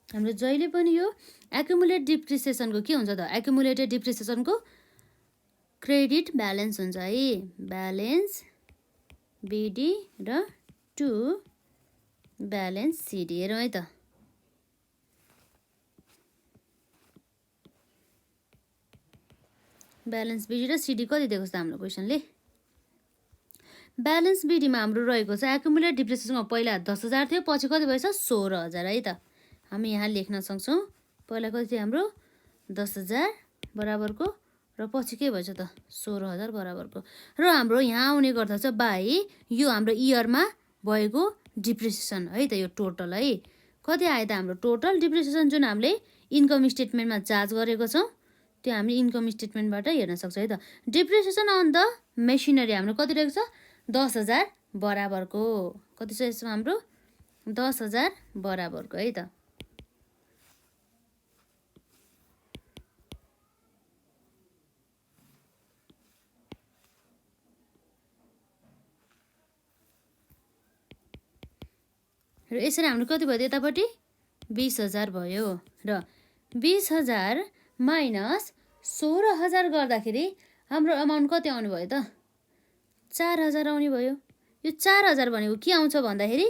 हाम्रो जहिले पनि यो एक्युमुलेटेड डिप्रिसिएसनको के हुन्छ त एक्युमुलेटेड डिप्रिसिएसनको क्रेडिट ब्यालेन्स हुन्छ है ब्यालेन्स बिडी र 2 ब्यालेन्स सिडी हेरौँ है त। ब्यालेन्स बिडी र सिडी कति दिएको छ हाम्रो क्वेसनले ब्यालेन्स बिडीमा हाम्रो रहेको छ एकुमुलेट डिप्रिसिएसनमा पहिला 10,000 थियो पछि कति भएछ 16,000 है त हामी यहाँ लेख्न सक्छौँ पहिला कति थियो हाम्रो 10,000 बराबरको र पछि के भएछ त 16,000 बराबरको र हाम्रो यहाँ आउने गर्दछ बाई यो हाम्रो इयरमा भएको डिप्रिसिएसन है त यो टोटल है कति आयो त हाम्रो टोटल डिप्रिसिएसन जुन हामीले इन्कम स्टेटमेन्टमा चार्ज गरेको छौँ त्यो हामीले इन्कम स्टेटमेन्टबाट हेर्न सक्छौँ है त डिप्रिसिएसन अन द मेसिनरी हाम्रो कति रहेको छ 10,000 बराबरको कति छ यसमा हाम्रो 10,000 बराबरको है त र यसरी हाम्रो कति भयो यतापट्टि 20,000 भयो र 20,000 माइनस 16,000 गर्दाखेरि हाम्रो अमाउन्ट कति आउने भयो त 4,000 आउने भयो यो 4,000 भनेको के आउँछ भन्दाखेरि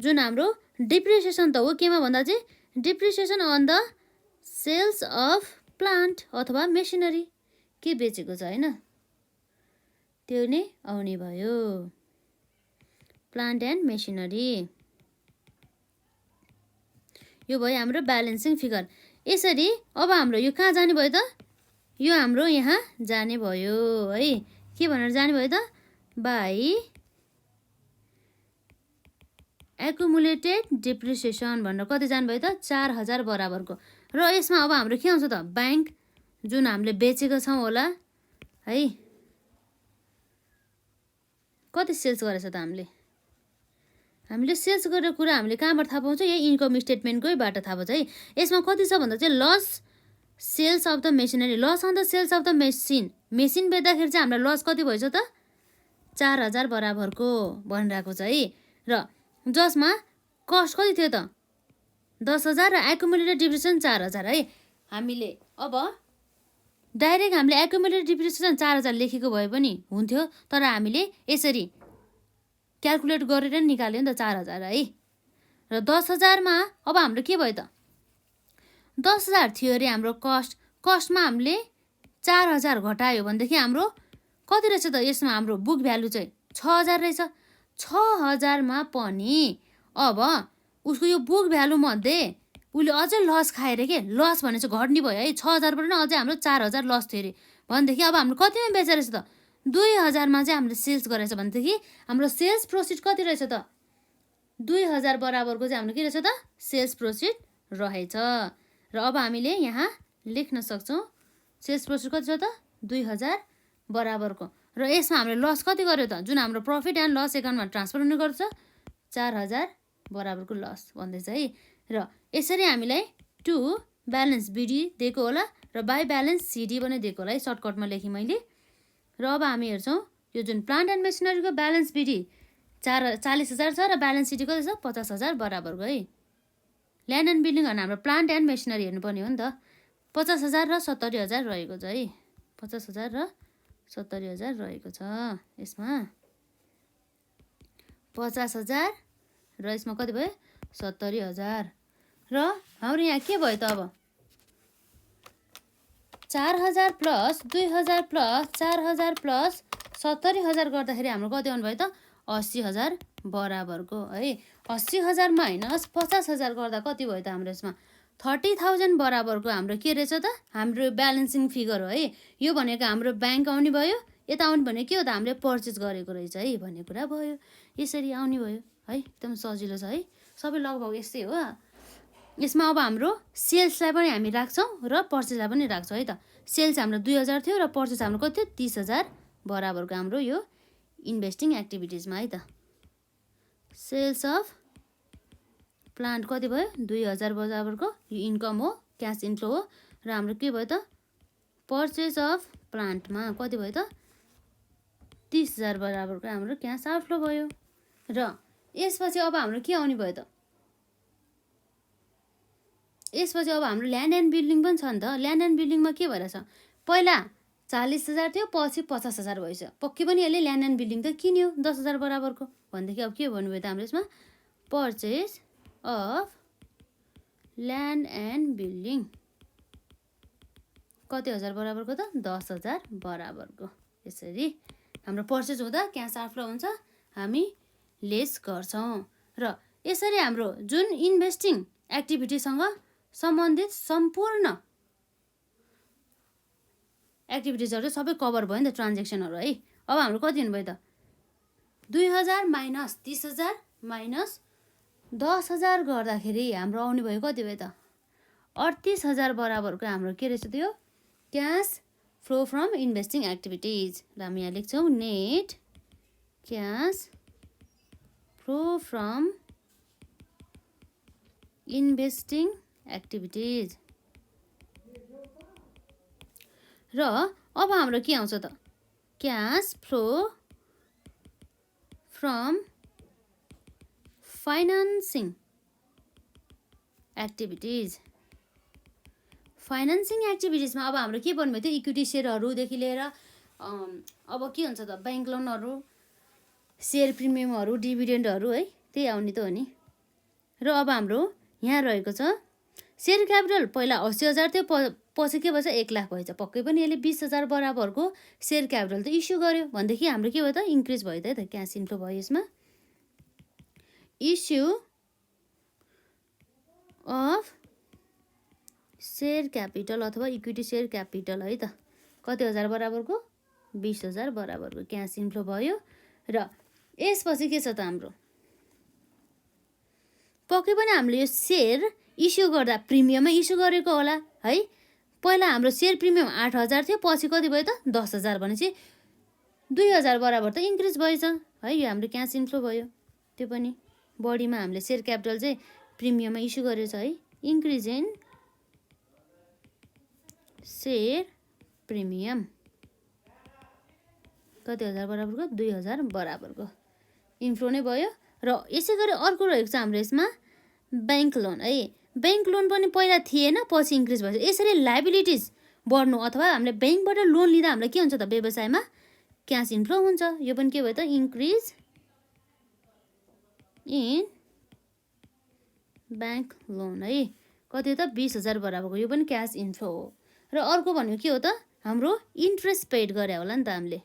जुन हाम्रो डिप्रिसिएसन त हो केमा भन्दा चाहिँ depreciation on the sales of plant अथवा मेसिनरी के बेचेको छ हैन त्यो नै आउने भयो प्लान्ट एन्ड मेसिनरी यो भयो हाम्रो ब्यालेन्सिङ फिगर यसरी अब हाम्रो यो कहाँ जाने भयो त यो हाम्रो यहाँ जाने भयो है के भनेर जाने भयो त बाई एकुमुलेटेड डिप्रिसिएसन भनेर कति जानु भयो त 4,000 बराबरको र यसमा अब हाम्रो के आउँछ त ब्याङ्क जुन हामीले बेचेको छौँ होला है कति सेल्स गरेछ त हामीले सेल्स गरेको कुरा हामीले कहाँबाट थाहा पाउँछ यही इन्कम स्टेटमेन्टकैबाट थाहा पाउँछ है यसमा कति छ भन्दा चाहिँ loss sales of the machinery loss on the sales of the machine बेच्दाखेरि चाहिँ हामीलाई लस कति भएछ त 4,000 बराबरको भनिरहेको छ है र जसमा कस्ट कति थियो त 10,000 र एकुमुलेटेड डिप्रिसिएसन 4,000 है हामीले अब डाइरेक्ट हामीले एकुमुलेटेड डिप्रिसिएसन 4,000 लेखेको भए पनि हुन्थ्यो तर हामीले यसरी क्यालकुलेट गरेर निकाल्यो नि त 4,000 है र 10,000 मा अब हाम्रो के भयो त 10,000 थियो अरे हाम्रो कस्टमा हामीले 4,000 घटायो भनेदेखि हाम्रो कति रहेछ त यसमा हाम्रो बुक भ्यालु चाहिँ 6,000 रहेछ 6,000 मा पनि अब उसको यो बुक भ्यालु मध्ये उसले अझै लस खाएर के लस भने चाहिँ घट्ने भयो है 6,000 बाट अझै हाम्रो 4,000 लस थियो अरे भनेदेखि अब हाम्रो कतिमा बेचेर रहेछ त 2,000 मा चाहिँ हामीले सेल्स गरेछ भनेदेखि हाम्रो सेल्स प्रोसिड कति रहेछ त 2,000 बराबरको चाहिँ हाम्रो के रहेछ त सेल्स प्रोसिड रहेछ र अब हामीले यहाँ लेख्न सक्छौँ सेल्स प्रोसिड कति छ त 2,000 बराबरको र यसमा हामीले लस कति गर्यो त जुन हाम्रो प्रफिट एन्ड लस एकाउन्टमा ट्रान्सफर हुने गर्छ 4,000 बराबरको लस भन्दैछ है र यसरी हामीलाई टु ब्यालेन्स बिडी दिएको होला र बाई ब्यालेन्स सिडी पनि दिएको होला है सर्टकटमा लेखेँ मैले र अब हामी हेर्छौँ यो जुन प्लान्ट एन्ड मेसिनरीको ब्यालेन्स बिडी 40,000 छ र ब्यालेन्स सिडी कति छ 50,000 बराबरको है ल्यान्ड एन्ड बिल्डिङ भने हाम्रो प्लान्ट एन्ड मेसिनरी हेर्नुपर्ने हो नि त 50,000 र 70,000 रहेको छ है 50,000 र 70,000 रहेको छ यसमा 50,000 र यसमा कति भयो 70,000 र हाम्रो यहाँ के भयो त अब 4,000 प्लस 2,000 प्लस 4,000 प्लस 70,000 गर्दाखेरि हाम्रो कति आउनु भयो त 80,000 बराबरको है 80,000 माइनस 50,000 गर्दा कति भयो त हाम्रो यसमा 30,000 बराबरको हाम्रो के रहेछ त हाम्रो ब्यालेन्सिङ फिगर हो है यो भनेको हाम्रो ब्याङ्क आउने भयो यता आउने भने के हो त हामीले पर्चेस गरेको रहेछ है भन्ने कुरा भयो यसरी आउने भयो है एकदम सजिलो छ है सबै लगभग यस्तै हो यसमा अब हाम्रो सेल्सलाई पनि हामी राख्छौँ र पर्चेसलाई पनि राख्छौँ है त सेल्स हाम्रो 2,000 थियो र पर्चेस हाम्रो कति थियो 30,000 बराबरको हाम्रो यो इन्भेस्टिङ एक्टिभिटिजमा है त सेल्स अफ प्लान्ट कति भयो 2,000 बराबरको यो इन्कम हो क्यास इन्फ्लो हो र हाम्रो के भयो त पर्चेस अफ प्लान्टमा कति भयो त 30,000 बराबरको हाम्रो क्यास आउटफ्लो भयो र यसपछि अब हाम्रो के आउने भयो त यसपछि अब हाम्रो ल्यान्ड एन्ड बिल्डिङ पनि छ नि त ल्यान्ड एन्ड बिल्डिङमा के भइरहेछ पहिला 40,000 थियो पछि 50,000 भएछ पक्कै पनि यसले ल्यान्ड एन्ड बिल्डिङ त किन्यो 10,000 बराबरको भनेदेखि अब के भन्नुभयो त हाम्रो यसमा purchase of land and building कति हजार बराबरको त 10,000 बराबरको। यसरी हाम्रो पर्चेज हुँदा क्यास आउटफ्लो हुन्छ, हामी लेस गर्छौँ। र यसरी हाम्रो जुन इन्भेस्टिङ एक्टिभिटीसँग सम्बन्धित सम्पूर्ण एक्टिभिटिजहरू सबै कभर भयो नि त, ट्रान्जेक्सनहरू है। अब हाम्रो कति हुनुभयो त 2,000 माइनस 30,000 माइनस 10,000 गर्दाखेरि हाम्रो आउने भयो कति भयो त 38,000 बराबरको हाम्रो के रहेछ त्यो cash flow from investing activities. र हामी यहाँ लेख्छौँ net cash flow from investing activities. र अब हाम्रो के आउँछ त cash flow from financing activities. Financing एक्टिभिटिजमा अब हाम्रो के भन्नुभयो थियो इक्विटी सेयरहरूदेखि लिएर अब के हुन्छ त ब्याङ्क लोनहरू, सेयर प्रिमियमहरू, डिभिडेन्डहरू है, त्यही आउने त हो नि। र अब हाम्रो यहाँ रहेको छ सेयर क्यापिटल पहिला 80,000 थियो, पछि के भएछ 1 लाख भएछ। पक्कै पनि यसले 20,000 बराबरको सेयर क्यापिटल त इस्यु गर्यो भनेदेखि हाम्रो के भयो त इन्क्रिज भयो त क्यास इन्फ्लो भयो। यसमा इस्यु अफ सेयर क्यापिटल अथवा इक्विटी सेयर क्यापिटल है त कति हजार बराबरको 20,000 बराबरको क्यास इन्फ्लो भयो। र यसपछि के छ त हाम्रो पक्कै पनि हामीले यो सेयर इस्यु गर्दा प्रिमियमै इस्यु गरेको होला है। पहिला हाम्रो सेयर प्रिमियम 8,000 थियो, पछि कति भयो त 10,000 भनेपछि 2,000 बराबर त इन्क्रिज भएछ है। यो हाम्रो क्यास इन्फ्लो भयो। त्यो पनि बढीमा हामीले सेयर क्यापिटल चाहिँ प्रिमियममा इस्यु गरेछ है। इन्क्रिज इन सेयर प्रिमियम कति हजार बराबरको 2,000 बराबरको इन्फ्लो नै भयो। र यसै गरी अर्को रहेको छ हाम्रो यसमा ब्याङ्क लोन है। ब्याङ्क लोन पनि पहिला थिएन, पछि इन्क्रिज भएछ। यसरी लाइबिलिटिज बढ्नु अथवा हामीले ब्याङ्कबाट लोन लिँदा हामीलाई के हुन्छ त व्यवसायमा क्यास इन्फ्लो हुन्छ। यो पनि के भयो त इन्क्रिज इन ब्याङ्क लोन है कति त 20,000 बराबरको, यो पनि क्यास इन्फ्लो हो। र अर्को भनेको के हो त हाम्रो इन्ट्रेस्ट पेड गरे होला नि त हामीले,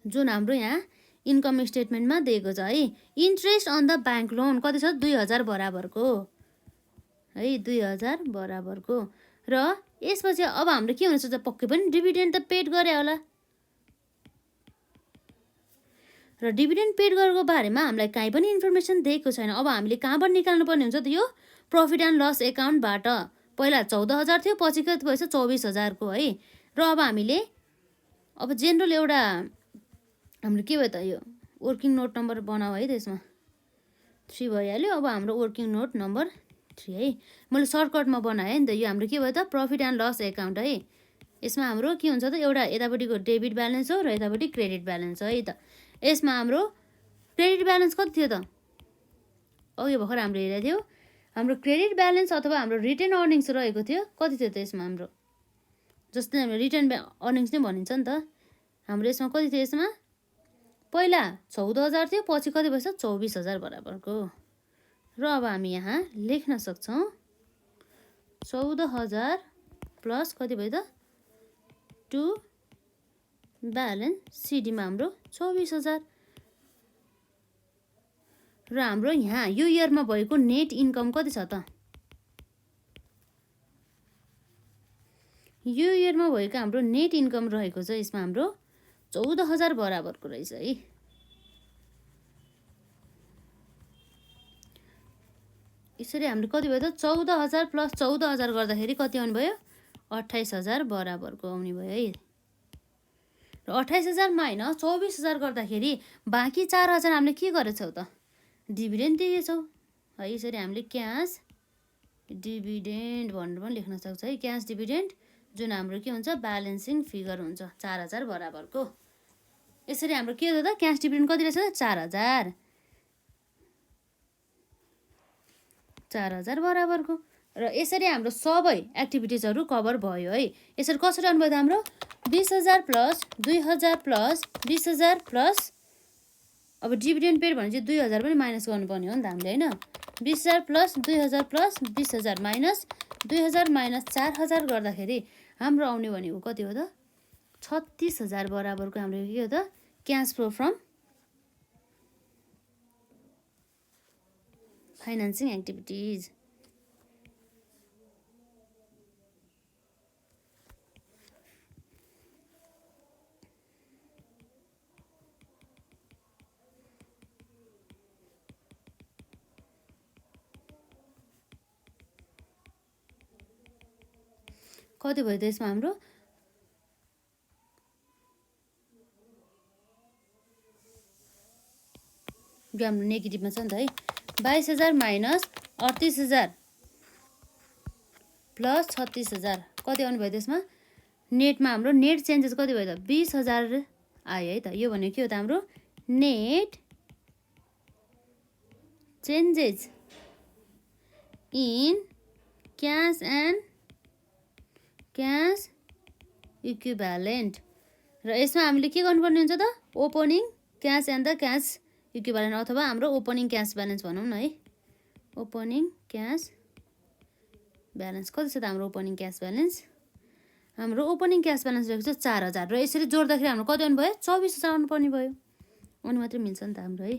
जुन हाम्रो यहाँ इन्कम स्टेटमेन्टमा दिएको छ है। Interest on the bank loan कति छ 2,000 बराबरको है, 2,000 बराबरको। र यसपछि अब हाम्रो के हुनेछ त पक्कै पनि डिभिडेन्ड त पेड गरे होला। र डिभिडेन्ड पेड गरेको बारेमा हामीलाई काहीँ पनि इन्फर्मेसन दिएको छैन। अब हामीले कहाँबाट निकाल्नु पर्ने हुन्छ त यो प्रफिट एन्ड लस एकाउन्टबाट। पहिला 14,000 थियो, पछि कति भएछ 24,000 को है। र अब हामीले अब जेनरल एउटा हाम्रो के भयो त यो वर्किङ नोट नम्बर बनाऊ है। त्यसमा 3 भइहाल्यो। अब हाम्रो वर्किङ नोट नम्बर 3 है, मैले सर्टकटमा बनाएँ नि त। यो हाम्रो के भयो त प्रफिट एन्ड लस एकाउन्ट है। यसमा हाम्रो के हुन्छ त एउटा यतापट्टिको डेबिट ब्यालेन्स हो र यतापट्टि क्रेडिट ब्यालेन्स है त। यसमा हाम्रो क्रेडिट ब्यालेन्स कति थियो त अघि भर्खर हाम्रो हेरेको थियो। हाम्रो क्रेडिट ब्यालेन्स अथवा हाम्रो रिटेन अर्निङ्स रहेको थियो कति थियो त यसमा हाम्रो, जस्तै हाम्रो रिटेन अर्निङ्स नै भनिन्छ नि त। हाम्रो यसमा कति थियो, यसमा पहिला 14,000 थियो, पछि कति भएछ 24,000 बराबरको। र अब हामी यहाँ लेख्न सक्छौँ 14,000 प्लस कति भयो त टु ब्यालेन्स सिडीमा हाम्रो 24,000। र हाम्रो यहाँ यो इयरमा भएको नेट इन्कम कति छ त, यो इयरमा भएको हाम्रो नेट इन्कम रहेको छ यसमा हाम्रो 14,000 बराबरको रहेछ है। यसरी हाम्रो कति भयो त 14,000 प्लस 14,000 गर्दाखेरि कति आउने भयो 28,000 बराबरको आउने भयो है। र 28,000 माइनस 24,000 गर्दाखेरि बाँकी 4,000 हामीले के गरेछौँ त डिभिडेन्ड दिएछौँ है। यसरी हामीले क्यास डिभिडेन्ड भनेर पनि लेख्न सक्छ है। क्यास डिभिडेन्ड जुन हाम्रो के हुन्छ ब्यालेन्सिङ फिगर हुन्छ 4,000 बराबरको। यसरी हाम्रो के हो त क्यास डिभिडेन्ड कति रहेछ 4,000 बराबरको। र यसरी हाम्रो सबै एक्टिभिटिजहरू कभर भयो है। यसरी कसरी आउनुभयो त हाम्रो 20,000 प्लस 2,000 प्लस 20,000 प्लस अब डिभिडेन्ड पेड भने चाहिँ 2,000 पनि माइनस गर्नुपर्ने हो नि त हामीले होइन। 20,000 प्लस 2,000 प्लस 20,000 माइनस 2,000 माइनस 4,000 गर्दाखेरि हाम्रो आउने भनेको कति हो त 36,000 बराबरको हाम्रो के हो त cash flow from financing activities. कति भयो त यसमा हाम्रो यो हाम्रो नेगेटिभमा छ नि त है 22,000 माइनस 38,000 प्लस 36,000 कति आउने भयो त्यसमा नेटमा हाम्रो नेट चेन्जेस कति भयो त 20,000 आयो है त। यो भनेको के हो त हाम्रो net changes in cash and cash equivalent र यसमा हामीले के गर्नुपर्ने हुन्छ त opening cash and the cash equivalent अथवा हाम्रो ओपनिङ क्यास ब्यालेन्स भनौँ न है। ओपनिङ क्यास ब्यालेन्स कति छ त हाम्रो ओपनिङ क्यास ब्यालेन्स हाम्रो ओपनिङ क्यास ब्यालेन्स रहेको छ 4,000 र यसरी जोड्दाखेरि हाम्रो कति आउनु भयो 24,000 आउनुपर्ने भयो अनि मात्रै मिल्छ नि त हाम्रो है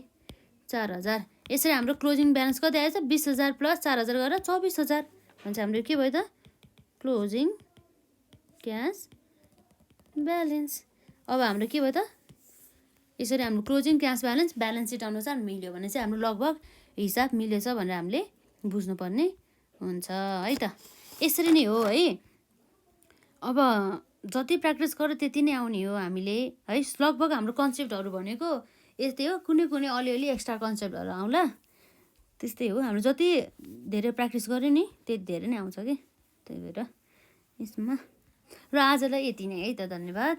4,000। यसरी हाम्रो क्लोजिङ ब्यालेन्स कति आएछ 20,000 प्लस 4,000 गरेर 24,000 भने चाहिँ हाम्रो के भयो त क्लोजिङ क्यास ब्यालेन्स। अब हाम्रो के भयो त यसरी हाम्रो closing cash balance balance seat अनुसार मिल्यो भने चाहिँ हाम्रो लगभग हिसाब मिलेछ भनेर हामीले बुझ्नुपर्ने हुन्छ है त। यसरी नै हो है। अब जति प्र्याक्टिस गर्यो त्यति नै आउने हो हामीले है। लगभग हाम्रो कन्सेप्टहरू भनेको यस्तै हो कुनै कुनै अलिअलि एक्स्ट्रा कन्सेप्टहरू आउला त्यस्तै हो। हाम्रो जति धेरै प्र्याक्टिस गर्यो नि त्यति धेरै नै आउँछ कि त्यही भएर यसमा र आजलाई यति नै है त धन्यवाद।